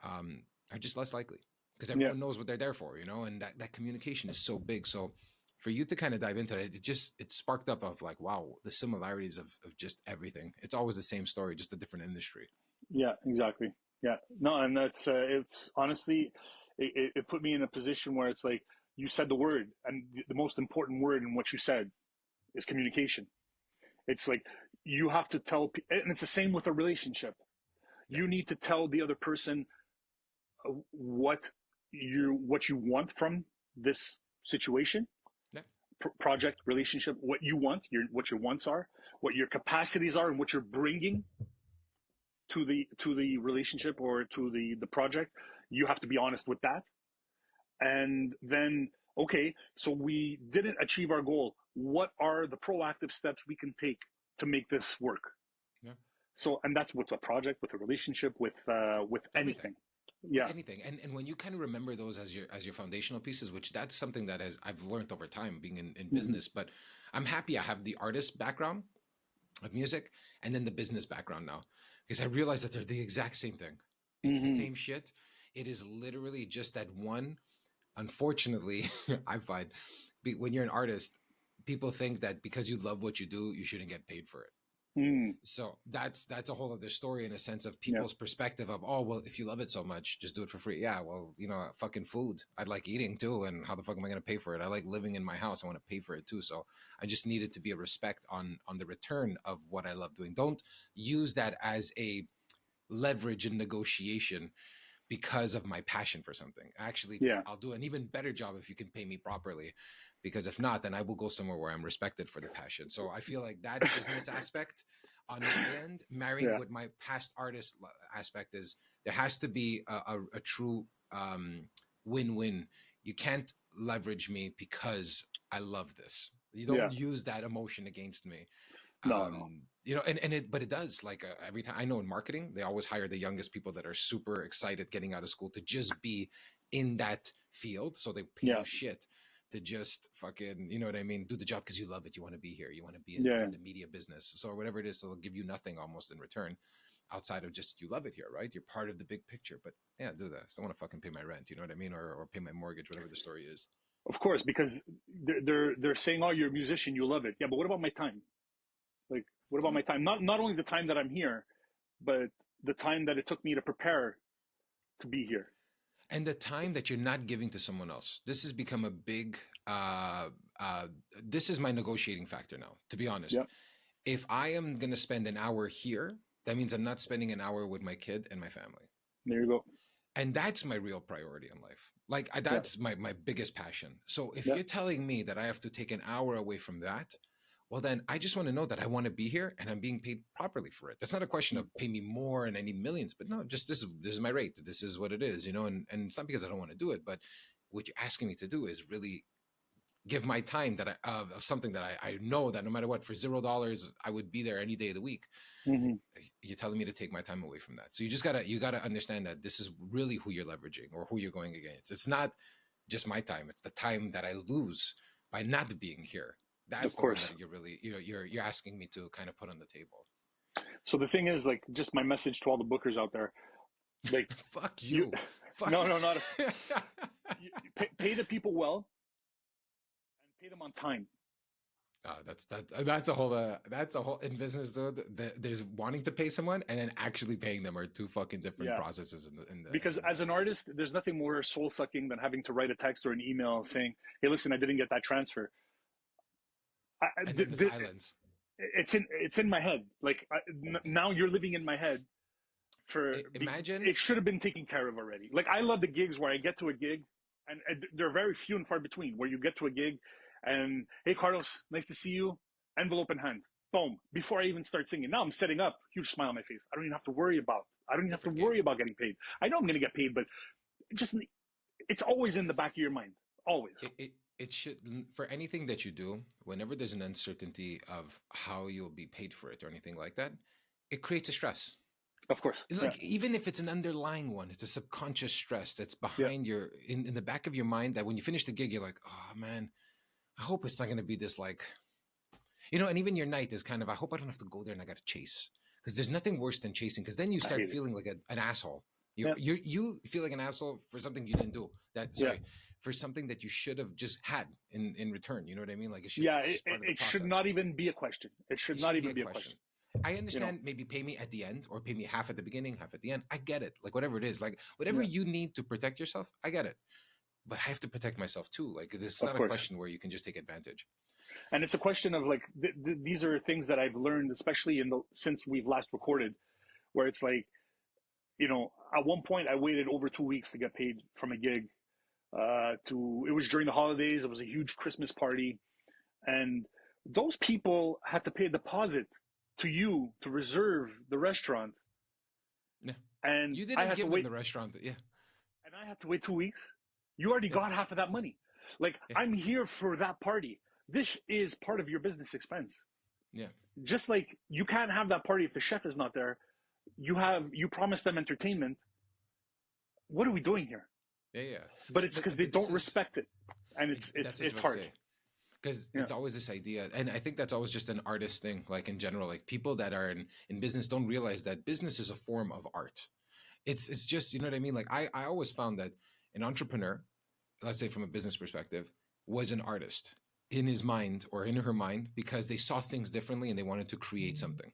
are just less likely, because everyone knows what they're there for, and that communication is so big. So for you to kind of dive into it, it sparked up of like, wow, the similarities of just everything. It's always the same story, just a different industry. Yeah, exactly. Yeah, no, and that's it's honestly, it put me in a position where it's like, you said the word, and the most important word in what you said is communication. It's like, you have to tell, and it's the same with a relationship. You need to tell the other person what you want from this situation, project, relationship, what you want, what your wants are, what your capacities are, and what you're bringing to the relationship or to the project. You have to be honest with that. And then, okay, so we didn't achieve our goal. What are the proactive steps we can take to make this work? Yeah. So, and that's with a project, with a relationship, with anything. Yeah. Anything. And when you kind of remember those as your foundational pieces, which that's something that I've learned over time being in business, but I'm happy I have the artist background of music and then the business background now, because I realize that they're the exact same thing. It's the same shit. It is literally just that one. Unfortunately, I find when you're an artist, people think that because you love what you do, you shouldn't get paid for it. So that's a whole other story in a sense of people's perspective of, oh, well, if you love it so much, just do it for free. Yeah, well, fucking food. I like eating too. And how the fuck am I going to pay for it? I like living in my house. I want to pay for it too. So I just needed to be a respect on the return of what I love doing. Don't use that as a leverage in negotiation because of my passion for something. Actually, I'll do an even better job if you can pay me properly, because if not, then I will go somewhere where I'm respected for the passion. So I feel like that business aspect on the end, marrying with my past artist aspect, is there has to be a true win-win. You can't leverage me because I love this. You don't use that emotion against me. No. But it does, like every time. I know in marketing, they always hire the youngest people that are super excited getting out of school to just be in that field. So they pay you shit to just fucking, you know what I mean? Do the job because you love it. You want to be here. You want to be in the media business. So whatever it is, so they'll give you nothing almost in return outside of just, you love it here, right? You're part of the big picture, but do that. I still want to fucking pay my rent. You know what I mean? Or pay my mortgage, whatever the story is. Of course, because they're saying, oh, you're a musician, you love it. Yeah, but what about my time? Like, what about my time? Not only the time that I'm here, but the time that it took me to prepare to be here. And the time that you're not giving to someone else. This has become a big, this is my negotiating factor now, to be honest. Yep. If I am going to spend an hour here, that means I'm not spending an hour with my kid and my family. There you go. And that's my real priority in life. Like, that's my biggest passion. So if you're telling me that I have to take an hour away from that, well, then I just want to know that I want to be here and I'm being paid properly for it. That's not a question of pay me more and I need millions, but no, just this is my rate. This is what it is, and it's not because I don't want to do it, but what you're asking me to do is really give my time that of something that I know that no matter what, for $0, I would be there any day of the week. You're telling me to take my time away from that. So you gotta understand that this is really who you're leveraging or who you're going against. It's not just my time. It's the time that I lose by not being here. That's the one that you're really, you're asking me to kind of put on the table. So the thing is, like, just my message to all the bookers out there, like, fuck you. No, not pay the people well and pay them on time. That's a whole in business though. There's wanting to pay someone and then actually paying them are two fucking different processes. Because as an artist, there's nothing more soul sucking than having to write a text or an email saying, "Hey, listen, I didn't get that transfer." And then the silence. It's in my head. Like now you're living in my head. Imagine it should have been taken care of already. Like I love the gigs where I get to a gig, and they're very few and far between. Where you get to a gig, and hey, Carlos, nice to see you. Envelope in hand, boom. Before I even start singing, now I'm setting up. Huge smile on my face. I don't even have to worry about. Getting paid. I know I'm going to get paid, but it's always in the back of your mind. Always. It should, for anything that you do, whenever there's an uncertainty of how you'll be paid for it or anything like that, it creates a stress. Of course. It's like, even if it's an underlying one, it's a subconscious stress that's behind your, in the back of your mind, that when you finish the gig, you're like, oh man, I hope it's not going to be this like, and even your night is kind of, I hope I don't have to go there and I got to chase. Because there's nothing worse than chasing, because then you start feeling like an asshole. You feel like an asshole for something you didn't do. For something that you should have just had in return. You know what I mean? Like it should not even be a question. It should not even be a question. I understand maybe pay me at the end or pay me half at the beginning, half at the end. I get it. Like whatever it is, like whatever you need to protect yourself, I get it. But I have to protect myself too. Like this is not a question where you can just take advantage. And it's a question of like, these are things that I've learned, especially since we've last recorded, where it's like, at one point I waited over 2 weeks to get paid from a gig. It was during the holidays. It was a huge Christmas party. And those people had to pay a deposit to you to reserve the restaurant. Yeah. And you didn't give them the restaurant. Yeah. And I had to wait 2 weeks. You already got half of that money. Like, I'm here for that party. This is part of your business expense. Yeah. Just like you can't have that party if the chef is not there. You promise them entertainment. What are we doing here? Yeah. But it's because they don't respect it. And it's hard. Because it's always this idea, and I think that's always just an artist thing, like in general, like people that are in business don't realize that business is a form of art. It's just, you know what I mean? Like I always found that an entrepreneur, let's say from a business perspective, was an artist in his mind or in her mind because they saw things differently and they wanted to create something.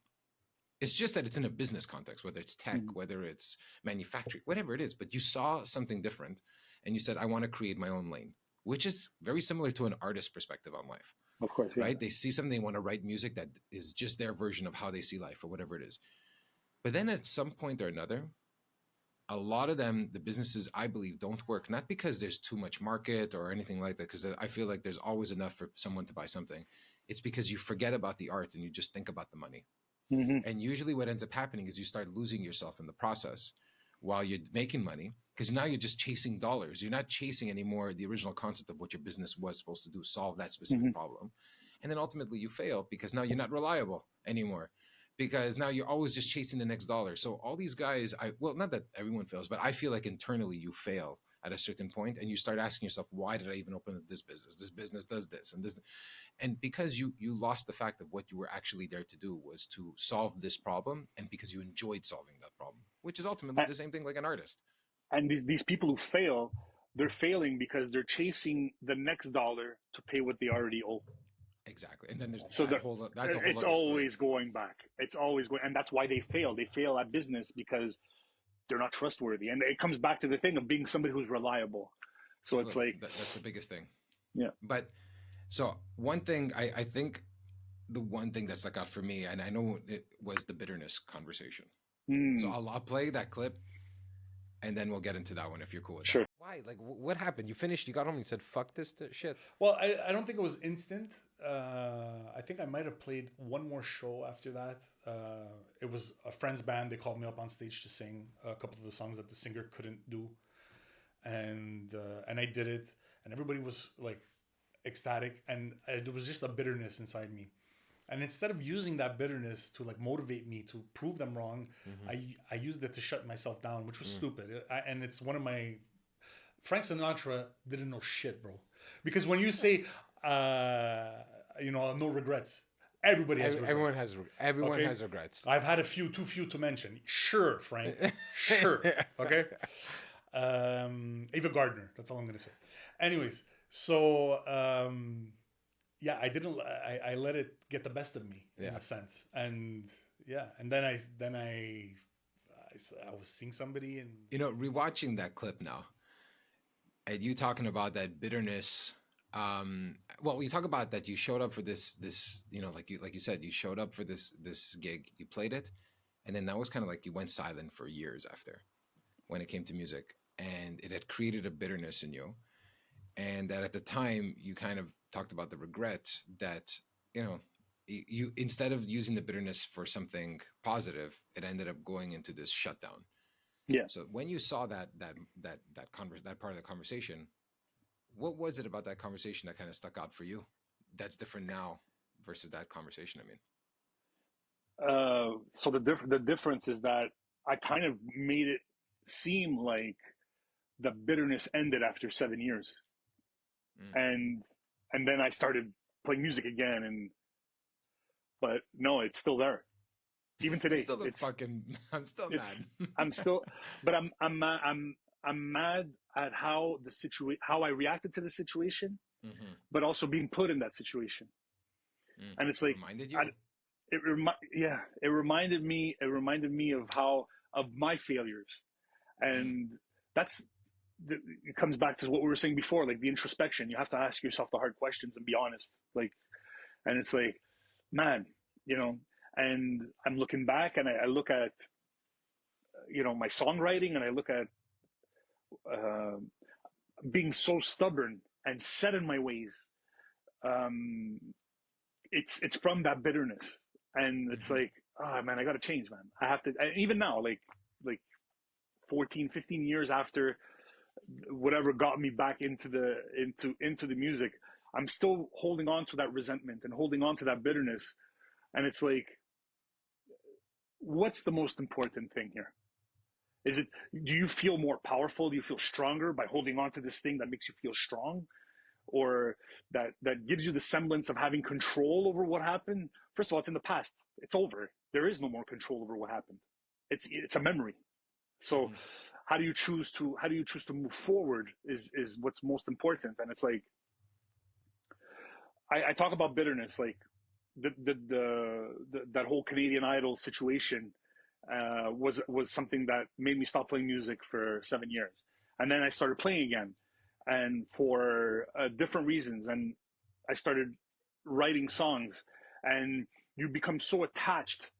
It's just that it's in a business context, whether it's tech, whether it's manufacturing, whatever it is, but you saw something different and you said, I want to create my own lane, which is very similar to an artist's perspective on life. Of course, yeah. Right? They see something, they want to write music that is just their version of how they see life or whatever it is. But then at some point or another, a lot of them, the businesses, I believe, don't work, not because there's too much market or anything like that, because I feel like there's always enough for someone to buy something. It's because you forget about the art and you just think about the money. Mm-hmm. And usually what ends up happening is you start losing yourself in the process while you're making money, because now you're just chasing dollars. You're not chasing anymore the original concept of what your business was supposed to do, solve that specific problem. And then ultimately you fail because now you're not reliable anymore, because now you're always just chasing the next dollar. So all these guys, not that everyone fails, but I feel like internally you fail at a certain point and you start asking yourself, why did I even open this business? This business does this and this. And because you lost the fact of what you were actually there to do was to solve this problem, and because you enjoyed solving that problem, which is ultimately the same thing like an artist. And these people who fail, they're failing because they're chasing the next dollar to pay what they already owe. Exactly. And then there's it's always going back. It's always going, and that's why they fail. They fail at business because they're not trustworthy. And it comes back to the thing of being somebody who's reliable. So it's like that's the biggest thing. Yeah. But so one thing I think the one thing that stuck out for me, and I know it was the bitterness conversation. So I'll play that clip and then we'll get into that one if you're cool with sure. That. Why? Like, what happened? You finished, you got home and you said, fuck this shit. Well, I don't think it was instant. I think I might have played one more show after that. It was a friend's band. They called me up on stage to sing a couple of the songs that the singer couldn't do. And I did it. And everybody was like ecstatic. And there was just a bitterness inside me. And instead of using that bitterness to like motivate me to prove them wrong, I used it to shut myself down, which was stupid. And it's one of my... Frank Sinatra didn't know shit, bro. Because when you say, no regrets, everybody has regrets. Everyone has regrets. I've had too few to mention. Sure, Frank. Sure. Okay. Ava Gardner. That's all I'm going to say. Anyways, so... yeah, I didn't. I let it get the best of me in a sense, and yeah, and I was seeing somebody, and rewatching that clip now, and you talking about that bitterness. Well, you talk about that you showed up for this, like you said, you showed up for this gig, you played it, and then that was kind of like you went silent for years after when it came to music, and it had created a bitterness in you, and that at the time you kind of talked about the regret that you know you instead of using the bitterness for something positive, it ended up going into this shutdown. Yeah. So when you saw that part of the conversation, what was it about that conversation that kind of stuck out for you that's different now versus that conversation? I mean, So the difference is that I kind of made it seem like the bitterness ended after 7 years, mm. and then I started playing music again, but no, it's still there. Even today, I'm still it's mad. I'm still, but I'm mad at how I reacted to the situation, Mm-hmm. but also being put in that situation. Mm. And it's It like, reminded you. it reminded me of my failures, Mm. and that's it comes back to what we were saying before, like the introspection. You have to ask yourself the hard questions and be honest. Like, and it's like, man, you know, and I'm looking back and I look at, my songwriting, and I look at uh, being so stubborn and set in my ways. Um, it's from that bitterness, and it's Mm-hmm. like, oh man, I got to change, man. I have to. And even now, like 14, 15 years after whatever got me back into the music, I'm still holding on to that resentment and holding on to that bitterness. And it's like, what's the most important thing here? Is it, do you feel more powerful? Do you feel stronger by holding on to this thing that makes you feel strong? Or that gives you the semblance of having control over what happened? First of all, it's in the past. It's over. There is no more control over what happened. It's a memory. So Mm-hmm. how do you choose to move forward is what's most important. And it's like, I talk about bitterness, like that whole Canadian Idol situation was something that made me stop playing music for 7 years, and then I started playing again, and for different reasons, and I started writing songs, and you become so attached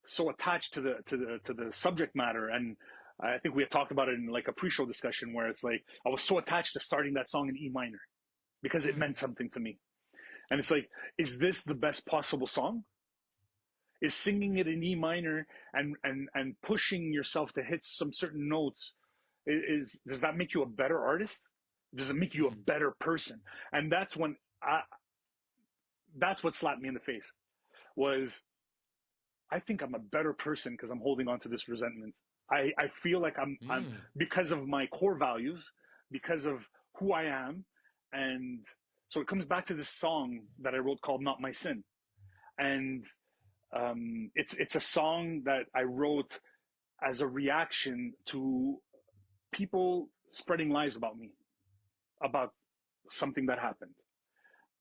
to the subject matter. And I think we had talked about it in like a pre-show discussion, where it's like I was so attached to starting that song in E minor because it Mm. meant something to me. And it's like, is this the best possible song? Is singing it in E minor and pushing yourself to hit some certain notes, does that make you a better artist? Does it make you a Mm. better person? And that's what slapped me in the face. Was, I think I'm a better person because I'm holding on to this resentment. I feel like I'm Mm. because of my core values, because of who I am. And so it comes back to this song that I wrote called "Not My Sin." And it's a song that I wrote as a reaction to people spreading lies about me, about something that happened.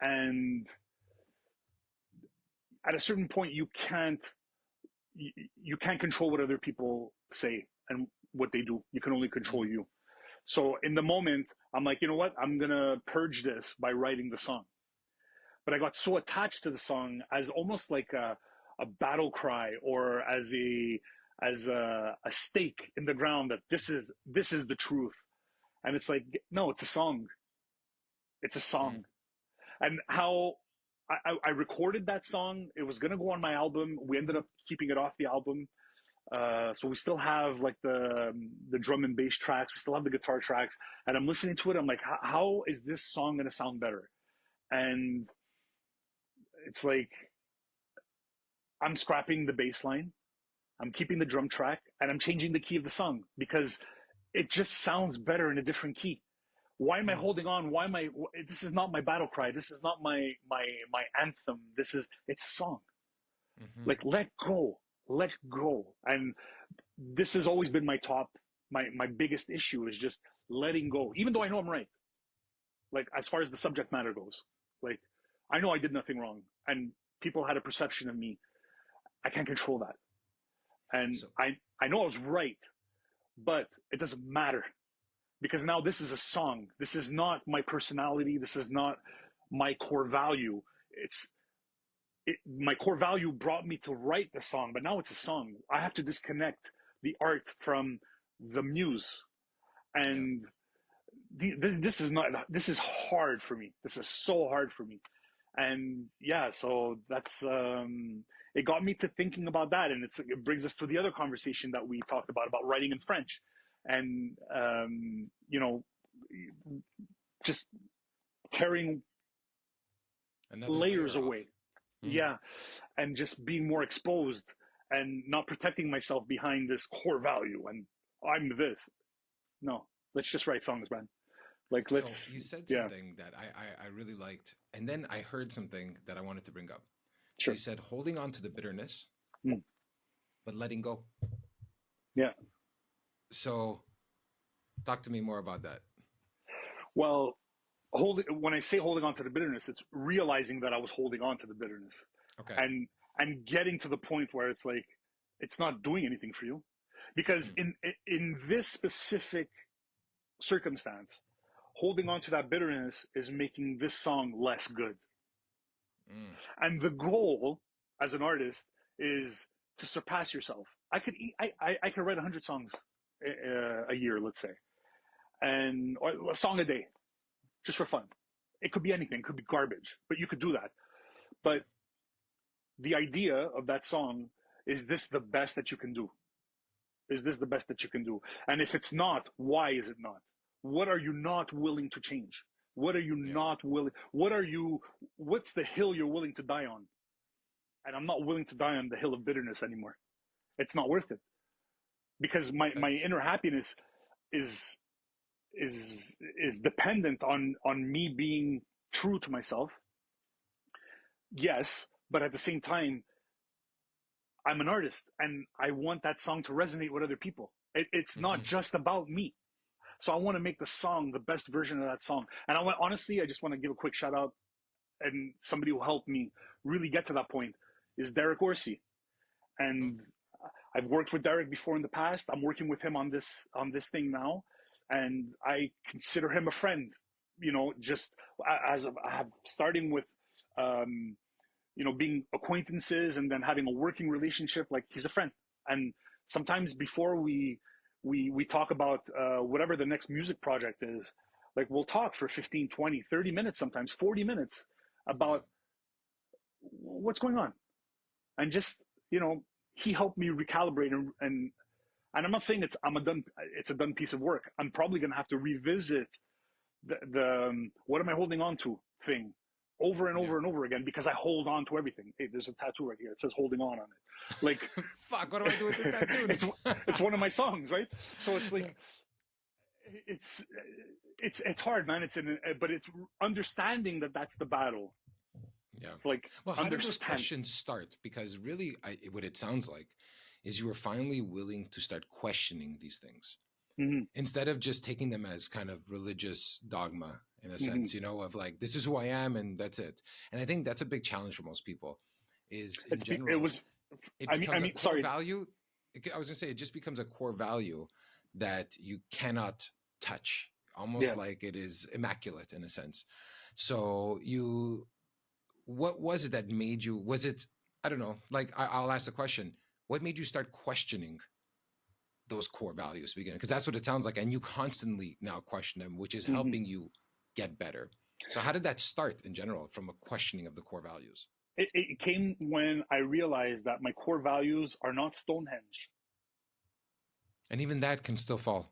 And at a certain point, you can't control what other people say and what they do. You can only control Mm. you. So in the moment, I'm like, you know what? I'm gonna purge this by writing the song. But I got so attached to the song as almost like a battle cry, or as a stake in the ground, that this is the truth. And it's like, no, it's a song. It's a Mm. song. And how I recorded that song, it was gonna go on my album. We ended up keeping it off the album. So we still have like the drum and bass tracks. We still have the guitar tracks. And I'm listening to it. I'm like, how is this song gonna sound better? And it's like, I'm scrapping the bass line, I'm keeping the drum track, and I'm changing the key of the song because it just sounds better in a different key. Why am I Mm. holding on? Why am I? This is not my battle cry. This is not my anthem. It's a song. Mm-hmm. Like, let go. And this has always been my biggest issue is just letting go, even though I know I'm right. Like, as far as the subject matter goes, like, I know I did nothing wrong, and people had a perception of me. I can't control that. And So I know I was right, but it doesn't matter because now this is a song. This is not my personality. This is not my core value. My core value brought me to write the song, but now it's a song. I have to disconnect the art from the muse. yeah. And this is hard for me. This is so hard for me. And yeah, so that's it got me to thinking about that, and it brings us to the other conversation that we talked about writing in French, and just tearing Another layers layer off. away. Yeah, and just being more exposed and not protecting myself behind this core value and I'm this. No, let's just write songs, man. Like So let's you said yeah, something that I really liked, and then I heard something that I wanted to bring up. So you sure. said holding on to the bitterness, Mm, but letting go. yeah. So talk to me more about that. Well, when I say holding on to the bitterness, it's realizing that I was holding on to the bitterness, Okay. and getting to the point where it's like it's not doing anything for you, because in this specific circumstance, holding on to that bitterness is making this song less good. Mm. And the goal as an artist is to surpass yourself. I could write 100 songs a year, let's say, and or a song a day, just for fun. It could be anything, it could be garbage, but you could do that. But the idea of that song is this the best that you can do? Is this the best that you can do? And if it's not, why is it not? What are you not willing to change? What are you Yeah. not willing? What's the hill you're willing to die on? And I'm not willing to die on the hill of bitterness anymore. It's not worth it. Because my That's inner happiness is is dependent on me being true to myself. Yes, but at the same time, I'm an artist and I want that song to resonate with other people. It's not just about me. So I want to make the song the best version of that song. And honestly, I just want to give a quick shout out, and somebody who helped me really get to that point is Derek Orsi. And I've worked with Derek before in the past. I'm working with him on this thing now, and I consider him a friend. Just as starting with being acquaintances and then having a working relationship. Like, he's a friend. And sometimes before we talk about whatever the next music project is, like, we'll talk for 15, 20, 30 minutes, sometimes 40 minutes yeah. about what's going on. And just, he helped me recalibrate, and I'm not saying it's a done piece of work. I'm probably going to have to revisit the what am I holding on to thing over and Yeah. over and over again, because I hold on to everything. Hey, there's a tattoo right here. It says holding on it. Like, Fuck, what do I do with this tattoo? it's one of my songs, right? So it's like, it's hard, man. But it's understanding that that's the battle. Yeah. It's like, Well, how did those understand. questions start? Because really, what it sounds like is you were finally willing to start questioning these things instead of just taking them as kind of religious dogma in a sense, of like, this is who I am and that's it. And I think that's a big challenge for most people is in general. It becomes a core sorry. value. I was going to say, it just becomes a core value that you cannot touch, almost like it is immaculate in a sense. So what was it that made you, was it, I don't know, like I'll ask the question, what made you start questioning those core values beginning? Because that's what it sounds like. And you constantly now question them, which is helping you get better. So how did that start in general from a questioning of the core values? It came when I realized that my core values are not Stonehenge. And even that can still fall.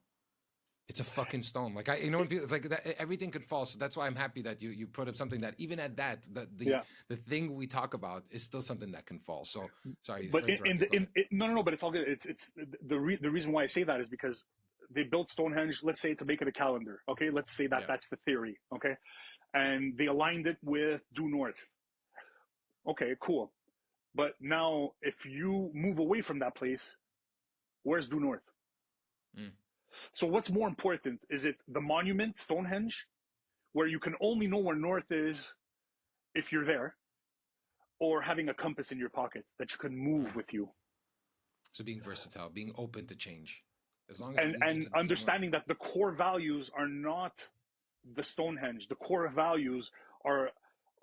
It's a fucking stone. Like it's like that, everything could fall. So that's why I'm happy that you put up something that even at that, the thing we talk about is still something that can fall. So sorry, but no, but it's all good. It's the reason why I say that is because they built Stonehenge, let's say, to make it a calendar. Okay, let's say that that's the theory. Okay, and they aligned it with due north. Okay, cool. But now, if you move away from that place, where's due north? So what's more important? Is it the monument, Stonehenge, where you can only know where north is if you're there, or having a compass in your pocket that you can move with you. So being versatile, being open to change, as long as it leads you And to the understanding that the core values are not the Stonehenge. The core values are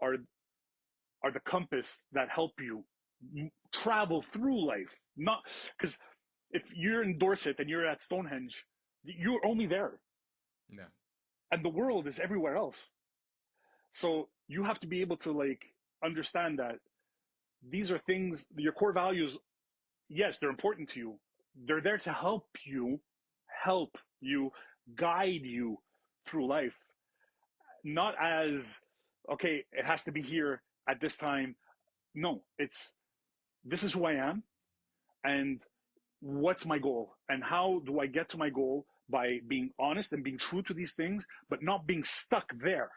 are the compass that help you travel through life. Not because if you're in Dorset and you're at Stonehenge, you're only there. Yeah. And the world is everywhere else. So you have to be able to like understand that these are things, your core values, yes, they're important to you. They're there to help you, guide you through life. Not as, okay, it has to be here at this time. No, it's, this is who I am and what's my goal and how do I get to my goal by being honest and being true to these things, but not being stuck there.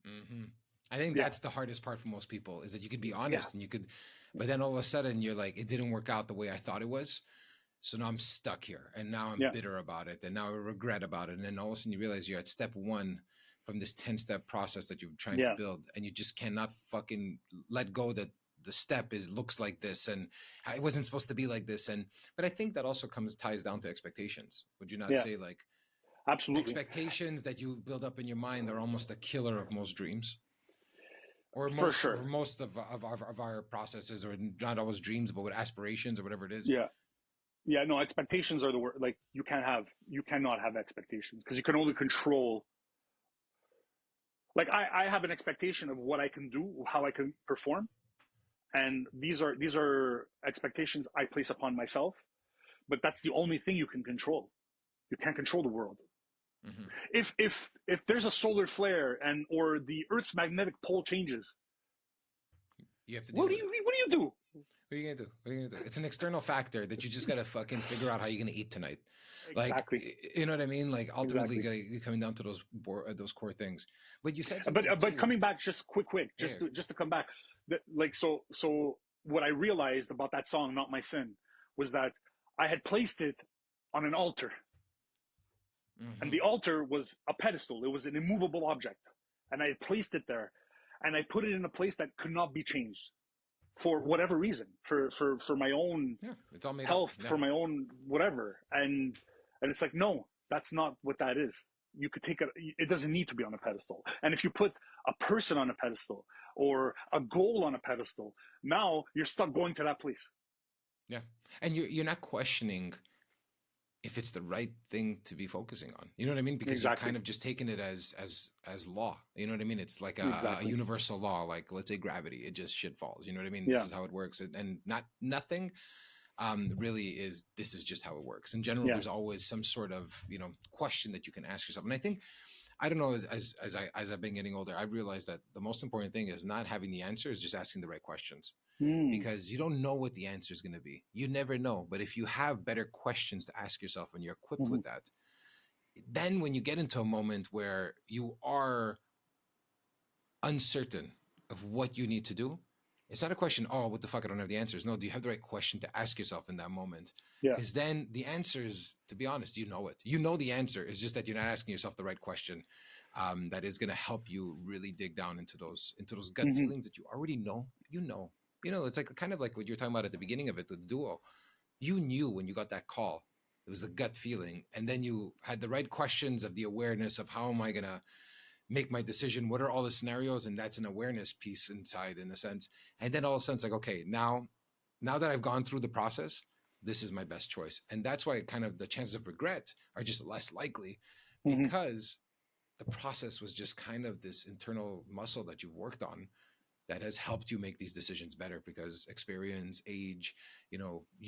Mm-hmm. I think that's the hardest part for most people, is that you could be honest and you could, but then all of a sudden you're like, it didn't work out the way I thought it was. So now I'm stuck here and now I'm bitter about it and now I regret about it. And then all of a sudden you realize you're at step one from this 10-step process that you're trying to build, and you just cannot fucking let go that the step looks like this and it wasn't supposed to be like this. But I think that also ties down to expectations. Would you not say, like, absolutely, expectations that you build up in your mind are almost a killer of most dreams, or most of our processes, or not always dreams, but with aspirations or whatever it is. No, expectations are the word. Like, you cannot have expectations because you can only control. Like, I have an expectation of what I can do, how I can perform, and these are expectations I place upon myself. But that's the only thing you can control. You can't control the world. Mm-hmm. If there's a solar flare or the Earth's magnetic pole changes, you have to. What do you do? What are you gonna do? It's an external factor that you just gotta fucking figure out how you're gonna eat tonight. Exactly. Like, you know what I mean? Like, ultimately, you're coming down to those core things. But you said something. But coming back, just quick, just to come back, so what I realized about that song, "Not My Sin," was that I had placed it on an altar, and the altar was a pedestal. It was an immovable object, and I had placed it there, and I put it in a place that could not be changed. For whatever reason, for my own it's all made health, up. for my own whatever, and it's like, no, that's not what that is. You could take it. It doesn't need to be on a pedestal. And if you put a person on a pedestal or a goal on a pedestal, now you're stuck going to that place. Yeah, and you're not questioning if it's the right thing to be focusing on. You know what I mean? Because you've kind of just taken it as law. You know what I mean? It's like a universal law, like, let's say gravity. It just shit falls. You know what I mean? This is how it works. And nothing really is, this is just how it works. In general, there's always some sort of, question that you can ask yourself. And I think, I don't know, as I've been getting older, I've realized that the most important thing is not having the answer, is just asking the right questions. Because you don't know what the answer is going to be. You never know. But if you have better questions to ask yourself and you're equipped with that, then when you get into a moment where you are uncertain of what you need to do, it's not a question, oh, what the fuck, I don't have the answers. No, do you have the right question to ask yourself in that moment? Because then the answers, to be honest, you know it. You know the answer. It's just that you're not asking yourself the right question that is going to help you really dig down into those gut feelings that you already know. It's like kind of like what you were talking about at the beginning of it, the duo. You knew when you got that call, it was a gut feeling. And then you had the right questions of the awareness of, how am I going to make my decision? What are all the scenarios? And that's an awareness piece inside, in a sense. And then all of a sudden it's like, okay, now that I've gone through the process, this is my best choice. And that's why kind of the chances of regret are just less likely, because the process was just kind of this internal muscle that you worked on that has helped you make these decisions better, because experience, age, you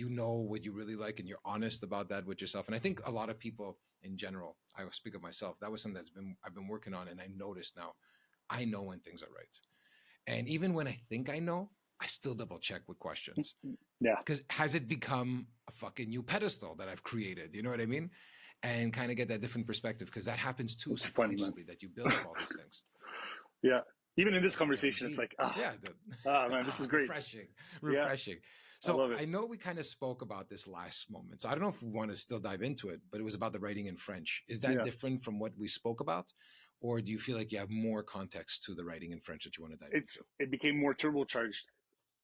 know what you really like, and you're honest about that with yourself. And I think a lot of people in general, I will speak of myself, that was something I've been working on, and I noticed now, I know when things are right. And even when I think I know, I still double check with questions. Yeah. Because has it become a fucking new pedestal that I've created? You know what I mean? And kind of get that different perspective, because that happens too, subconsciously, that you build up all these things. Yeah. Even in this conversation, it's like, man, this is great. Refreshing. Yeah. So I know we kind of spoke about this last moment. So I don't know if we want to still dive into it, but it was about the writing in French. Is that different from what we spoke about? or do you feel like you have more context to the writing in French that you want to dive into? It became more turbocharged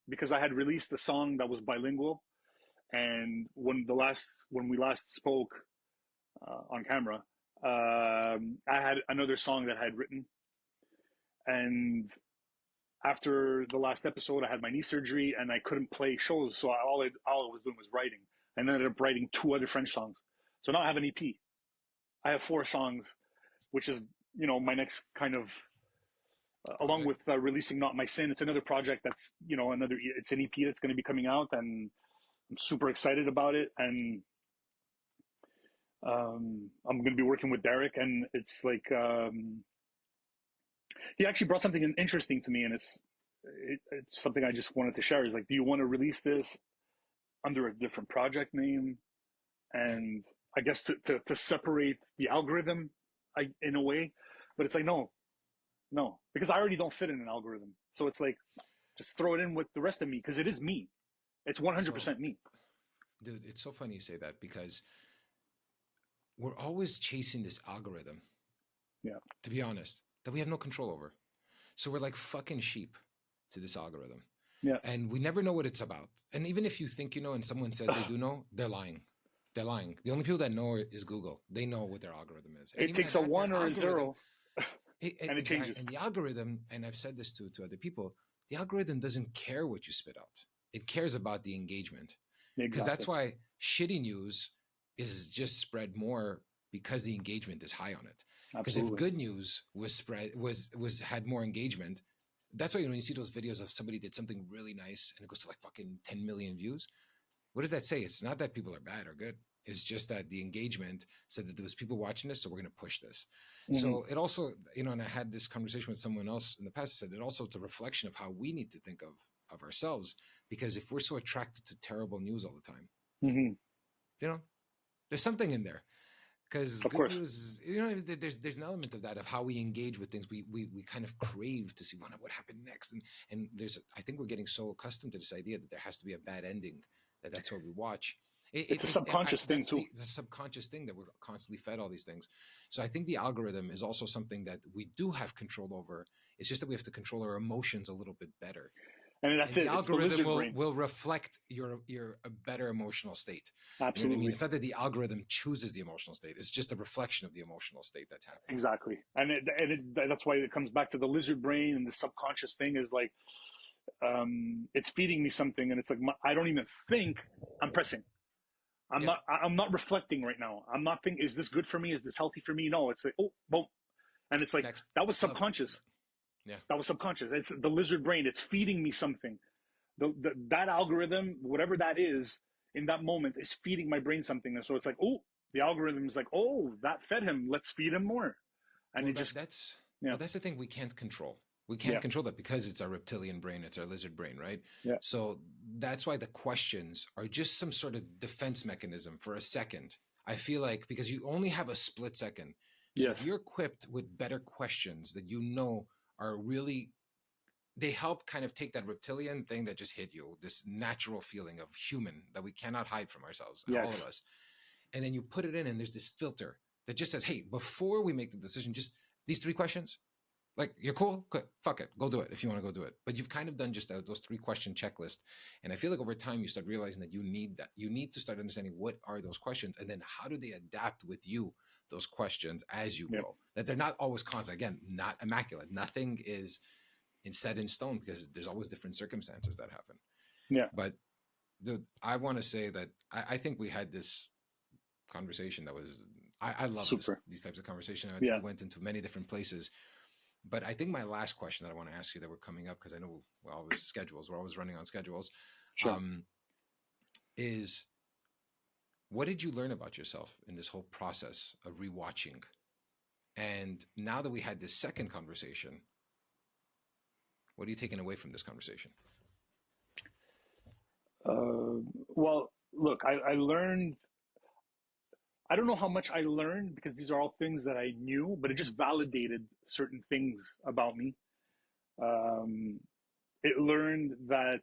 because I had released a song that was bilingual, and when we last spoke on camera, I had another song that I had written, and after the last episode, I had my knee surgery and I couldn't play shows, so all I was doing was writing. And I ended up writing 2 other French songs. So now I have an EP. I have 4 songs, which is my next kind of along with releasing Not My Sin. It's another project that's it's an EP that's going to be coming out, and I'm super excited about it. And I'm going to be working with Derek, and it's like he actually brought something interesting to me, and it's something I just wanted to share. Is like, do you want to release this under a different project name? And I guess to separate the algorithm, in a way, but it's like no, because I already don't fit in an algorithm. So it's like, just throw it in with the rest of me, because it is me. It's 100% me. Dude, it's so funny you say that, because we're always chasing this algorithm. Yeah. To be honest, that we have no control over. So we're like fucking sheep to this algorithm. Yeah. And we never know what it's about. And even if you think you know and someone says they do know, they're lying. They're lying. The only people that know is Google. They know what their algorithm is. And it takes a 1 or a 0 and it changes. And the algorithm, and I've said this to other people, the algorithm doesn't care what you spit out. It cares about the engagement. Because that's why shitty news is just spread more, because the engagement is high on it. Because if good news had more engagement, that's why when you see those videos of somebody did something really nice and it goes to like fucking 10 million views, what does that say? It's not that people are bad or good. It's just that the engagement said that there was people watching this, so we're going to push this. Mm-hmm. So it also, and I had this conversation with someone else in the past, I said it also, it's a reflection of how we need to think of ourselves, because if we're so attracted to terrible news all the time, mm-hmm. There's something in there. Because good news, there's an element of that, of how we engage with things. We kind of crave to see what happened next, and I think we're getting so accustomed to this idea that there has to be a bad ending, that's what we watch. It's a subconscious thing too. It's a subconscious thing that we're constantly fed all these things. So I think the algorithm is also something that we do have control over. It's just that we have to control our emotions a little bit better. And that's it. The algorithm will reflect your a better emotional state. Absolutely. You know what I mean? It's not that the algorithm chooses the emotional state. It's just a reflection of the emotional state that's happening. Exactly. And that's why it comes back to the lizard brain, and the subconscious thing is like, it's feeding me something, and it's like, I don't even think I'm pressing. I'm not reflecting right now. I'm not thinking, is this good for me? Is this healthy for me? No, it's like, oh, boom. And it's like, that was subconscious. Yeah, that was subconscious. It's the lizard brain. It's feeding me something. That algorithm, whatever that is, in that moment, is feeding my brain something. And so it's like, oh, the algorithm is like, oh, that fed him. Let's feed him more. And that's the thing we can't control. We can't control that, because it's our reptilian brain. It's our lizard brain, right? Yeah. So that's why the questions are just some sort of defense mechanism for a second. I feel like, because you only have a split second. So if you're equipped with better questions that are really, they help kind of take that reptilian thing that just hit you, this natural feeling of human that we cannot hide from ourselves, all of us. And then you put it in, and there's this filter that just says, hey, before we make the decision, just these 3 questions, like, you're cool? Good. Fuck it. Go do it if you want to go do it. But you've kind of done just those 3-question checklist. And I feel like over time, you start realizing that you need that. You need to start understanding what are those questions, and then how do they adapt with you, those questions, as you grow. That they're not always constant. Again, not immaculate. Nothing is set in stone, because there's always different circumstances that happen. Yeah. But dude, I want to say that I think we had this conversation that was, I love these types of conversations. I think we went into many different places. But I think my last question that I want to ask you, that we're coming up, because I know we're always running on schedules, is, what did you learn about yourself in this whole process of rewatching? And now that we had this second conversation, what are you taking away from this conversation? Well, look, I learned, I don't know how much I learned, because these are all things that I knew, but it just validated certain things about me. I learned that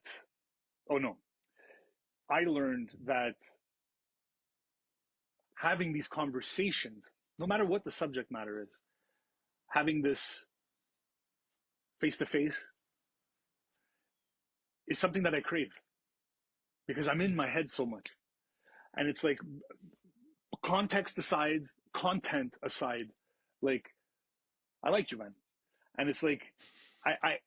having these conversations, no matter what the subject matter is, having this face to face is something that I crave because I'm in my head so much. And it's like, context aside, content aside, like, I like you, man. And it's like, I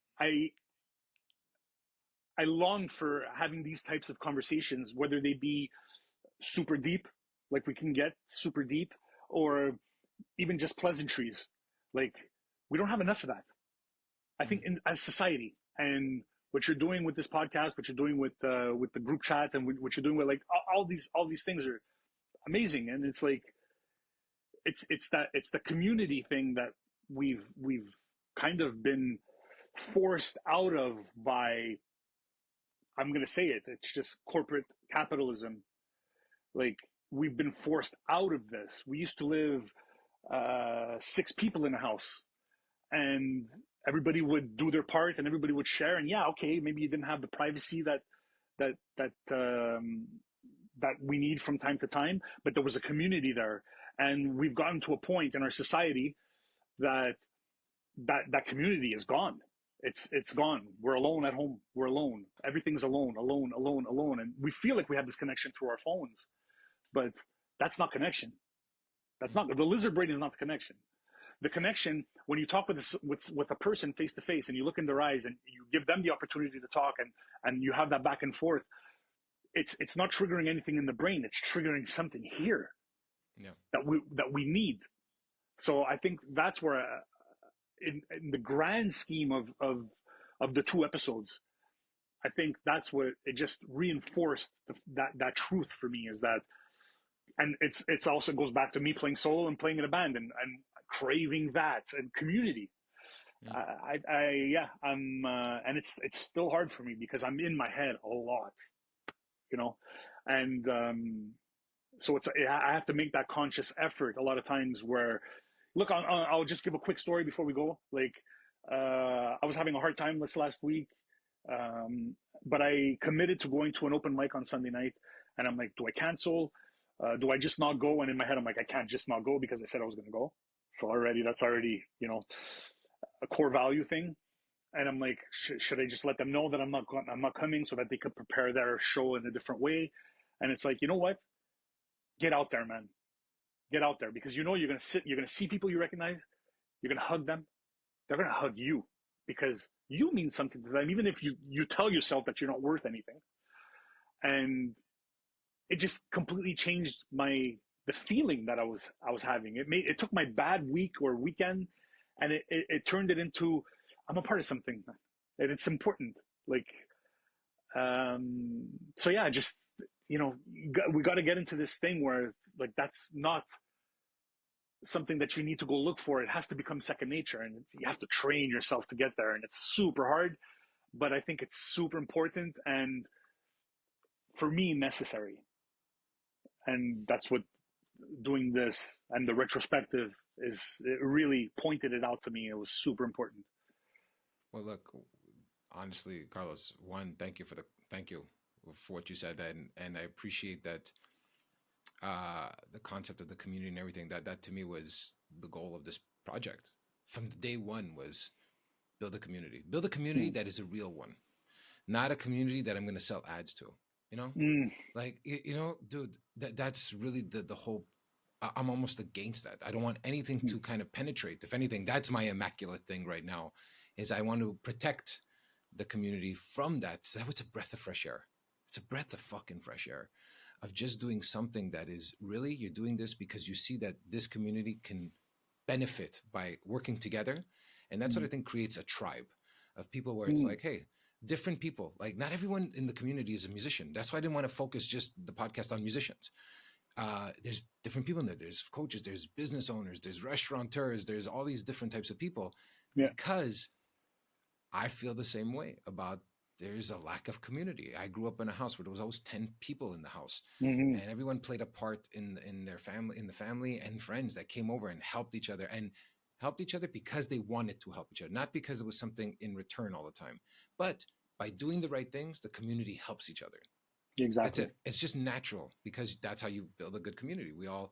I long for having these types of conversations, whether they be super deep, like we can get super deep, or even just pleasantries. Like, we don't have enough of that. I think as society, and what you're doing with this podcast, what you're doing with the group chat, and what you're doing with like all these things are amazing. And it's like it's the community thing that we've kind of been forced out of by, I'm going to say it, it's just corporate capitalism. Like, we've been forced out of this. We used to live 6 people in a house, and everybody would do their part and everybody would share. And yeah, okay, maybe you didn't have the privacy that that that we need from time to time, but there was a community there. And we've gotten to a point in our society that that community is gone. It's gone. We're alone at home. We're alone. Everything's alone, alone, alone, alone. And we feel like we have this connection through our phones, but that's not connection. That's not, the lizard brain is not the connection. The connection, when you talk with a person face to face, and you look in their eyes and you give them the opportunity to talk, and you have that back and forth, it's not triggering anything in the brain. It's triggering something here, Yeah. that we need. So I think that's where, in the grand scheme of the 2 episodes, I think that's what it just reinforced, that truth for me, is that, and it's also goes back to me playing solo and playing in a band, and craving that and community. I'm and it's still hard for me because I'm in my head a lot, you know, and so I have to make that conscious effort a lot of times. Where, look, I'll just give a quick story before we go. Like, I was having a hard time this last week, but I committed to going to an open mic on Sunday night, and I'm like, do I cancel? Do I just not go? And in my head, I'm like, I can't just not go because I said I was going to go. So that's already, a core value thing. And I'm like, should I just let them know that I'm not coming, so that they could prepare their show in a different way? And it's like, you know what? Get out there, man. Get out there, because you're going to see people you recognize. You're going to hug them. They're going to hug you because you mean something to them, even if you tell yourself that you're not worth anything. And it just completely changed the feeling that I was having. It took my bad week or weekend, and it turned it into, I'm a part of something, and it's important. Like, so yeah, just, we got to get into this thing where, like, that's not something that you need to go look for. It has to become second nature, and you have to train yourself to get there, and it's super hard, but I think it's super important, and for me, necessary. And that's what doing this and the retrospective it really pointed it out to me. It was super important. Well, look, honestly, Carlos, one, thank you for what you said, and I appreciate that, the concept of the community and everything. That to me was the goal of this project from day one, was build a community that is a real one, not a community that I'm going to sell ads to. Like, dude, that's really the whole. I'm almost against that. I don't want anything to kind of penetrate. If anything, that's my immaculate thing right now, is I want to protect the community from that. So that was a breath of fresh air. It's a breath of fucking fresh air of just doing something that is really, you're doing this because you see that this community can benefit by working together. And that's what I think creates a tribe of people where it's like, hey, different people, like, not everyone in the community is a musician. That's why I didn't want to focus just the podcast on musicians. There's different people in there. There's coaches, there's business owners, there's restaurateurs, there's all these different types of people. Yeah. Because I feel the same way about, there's a lack of community. I grew up in a house where there was always 10 people in the house, and everyone played a part in their family, in the family, and friends that came over and helped each other because they wanted to help each other, not because there was something in return all the time. But by doing the right things, the community helps each other. Exactly. That's it. It's just natural, because that's how you build a good community. We all,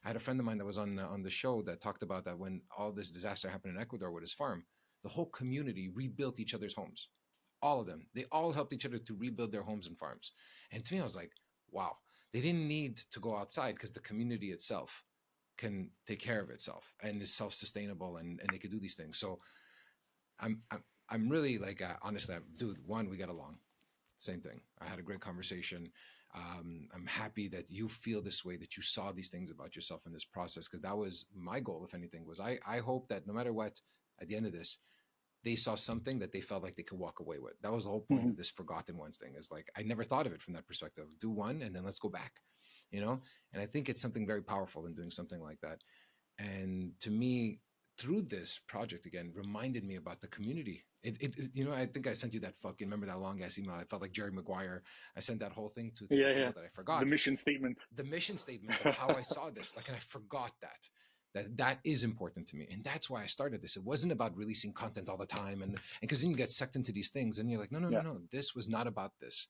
I had a friend of mine that was on the show that talked about that when all this disaster happened in Ecuador with his farm, the whole community rebuilt each other's homes. All of them. They all helped each other to rebuild their homes and farms. And to me, I was like, wow, they didn't need to go outside because the community itself can take care of itself and is self-sustainable, and they could do these things. So I'm really like, honestly, dude, one, we got along. Same thing. I had a great conversation. I'm happy that you feel this way, that you saw these things about yourself in this process, because that was my goal, if anything, was I hope that no matter what, at the end of this, they saw something that they felt like they could walk away with. That was the whole point of this Forgotten Ones thing, is like, I never thought of it from that perspective. Do one and then let's go back, you know? And I think it's something very powerful in doing something like that. And to me, through this project again, reminded me about the community. You know, I think I sent you that fucking, remember that long ass email? I felt like Jerry Maguire. I sent that whole thing to people that I forgot. The mission statement of how I saw this. Like, and I forgot that is important to me. And that's why I started this. It wasn't about releasing content all the time. And because then you get sucked into these things and you're like, no. This was not about this.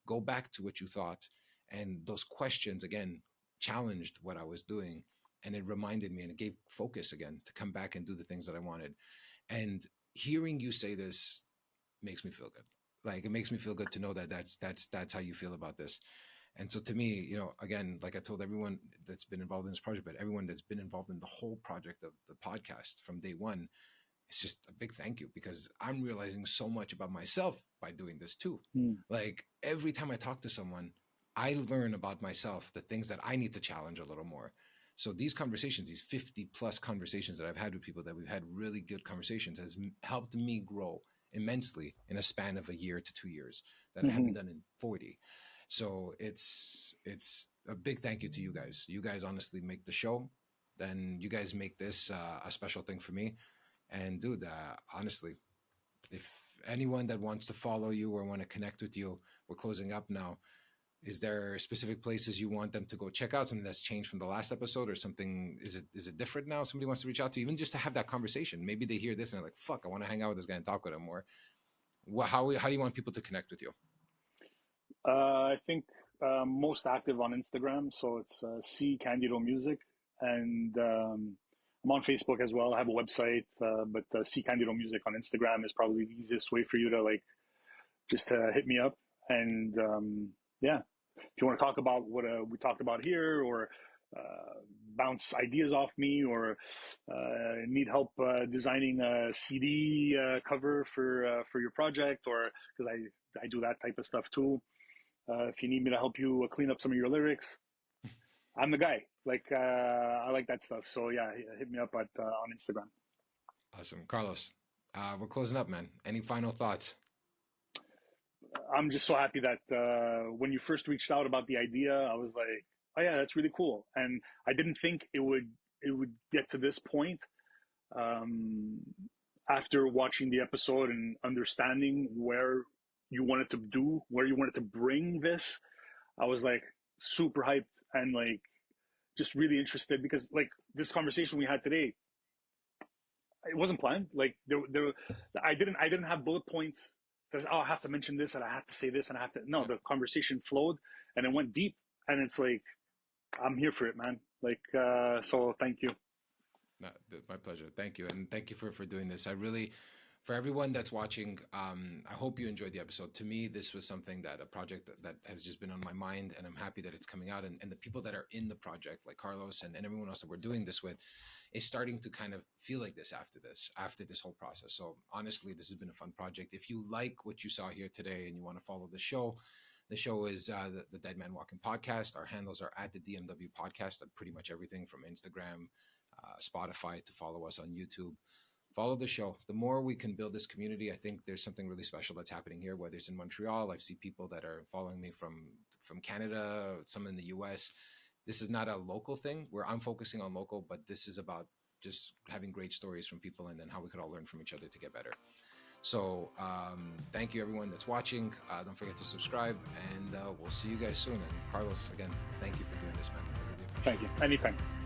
Go back to what you thought. And those questions, again, challenged what I was doing. And it reminded me, and it gave focus again to come back and do the things that I wanted. And hearing you say this makes me feel good. Like, it makes me feel good to know that that's how you feel about this. And so to me, you know, again, like I told everyone that's been involved in this project, but everyone that's been involved in the whole project of the podcast from day one, it's just a big thank you, because I'm realizing so much about myself by doing this too. Like, every time I talk to someone, I learn about myself, the things that I need to challenge a little more. So these conversations, these 50 plus conversations that I've had with people that we've had really good conversations, has helped me grow immensely in a span of a year to 2 years that I haven't done in 40. So it's a big thank you to you guys. You guys honestly make the show. Then you guys make this a special thing for me. And dude, honestly, if anyone that wants to follow you or want to connect with you, we're closing up now. Is there specific places you want them to go check out? Something that's changed from the last episode, or something? Is it different now? Somebody wants to reach out to you, even just to have that conversation. Maybe they hear this and they're like, "Fuck, I want to hang out with this guy and talk with him." Or how do you want people to connect with you? I think most active on Instagram, so it's C Candido Music, and I'm on Facebook as well. I have a website, but C Candido Music on Instagram is probably the easiest way for you to like just hit me up. And yeah, if you want to talk about what we talked about here, or bounce ideas off me, or need help designing a CD cover for your project, or because I do that type of stuff too. If you need me to help you clean up some of your lyrics, I'm the guy. Like, I like that stuff. So yeah, hit me up on Instagram. Awesome. Carlos, we're closing up, man. Any final thoughts? I'm just so happy that when you first reached out about the idea, I was like, oh yeah, that's really cool. And I didn't think it would get to this point. After watching the episode and understanding where you wanted to bring this, I was like super hyped and like just really interested, because like this conversation we had today, it wasn't planned. Like I didn't have bullet points. There's, oh, I have to mention this and I have to say this and I have to, no, the conversation flowed and it went deep, and it's like, I'm here for it, man. Like, so thank you. No, my pleasure. Thank you. And thank you for doing this. I really, for everyone that's watching, I hope you enjoyed the episode. To me, this was something a project that has just been on my mind, and I'm happy that it's coming out. And the people that are in the project, like Carlos and everyone else that we're doing this with, is starting to kind of feel like this after this whole process. So honestly, this has been a fun project. If you like what you saw here today and you want to follow the show is the Dead Man Walking Podcast. Our handles are at the DMW Podcast on pretty much everything from Instagram, Spotify, to follow us on YouTube. Follow the show. The more we can build this community, I think there's something really special that's happening here, whether it's in Montreal. I've seen people that are following me from Canada, some in the US. This is not a local thing where I'm focusing on local, but this is about just having great stories from people, and then how we could all learn from each other to get better. So thank you everyone that's watching. Don't forget to subscribe, and we'll see you guys soon. And Carlos, again, thank you for doing this, man. I really appreciate it. Thank you. Anytime.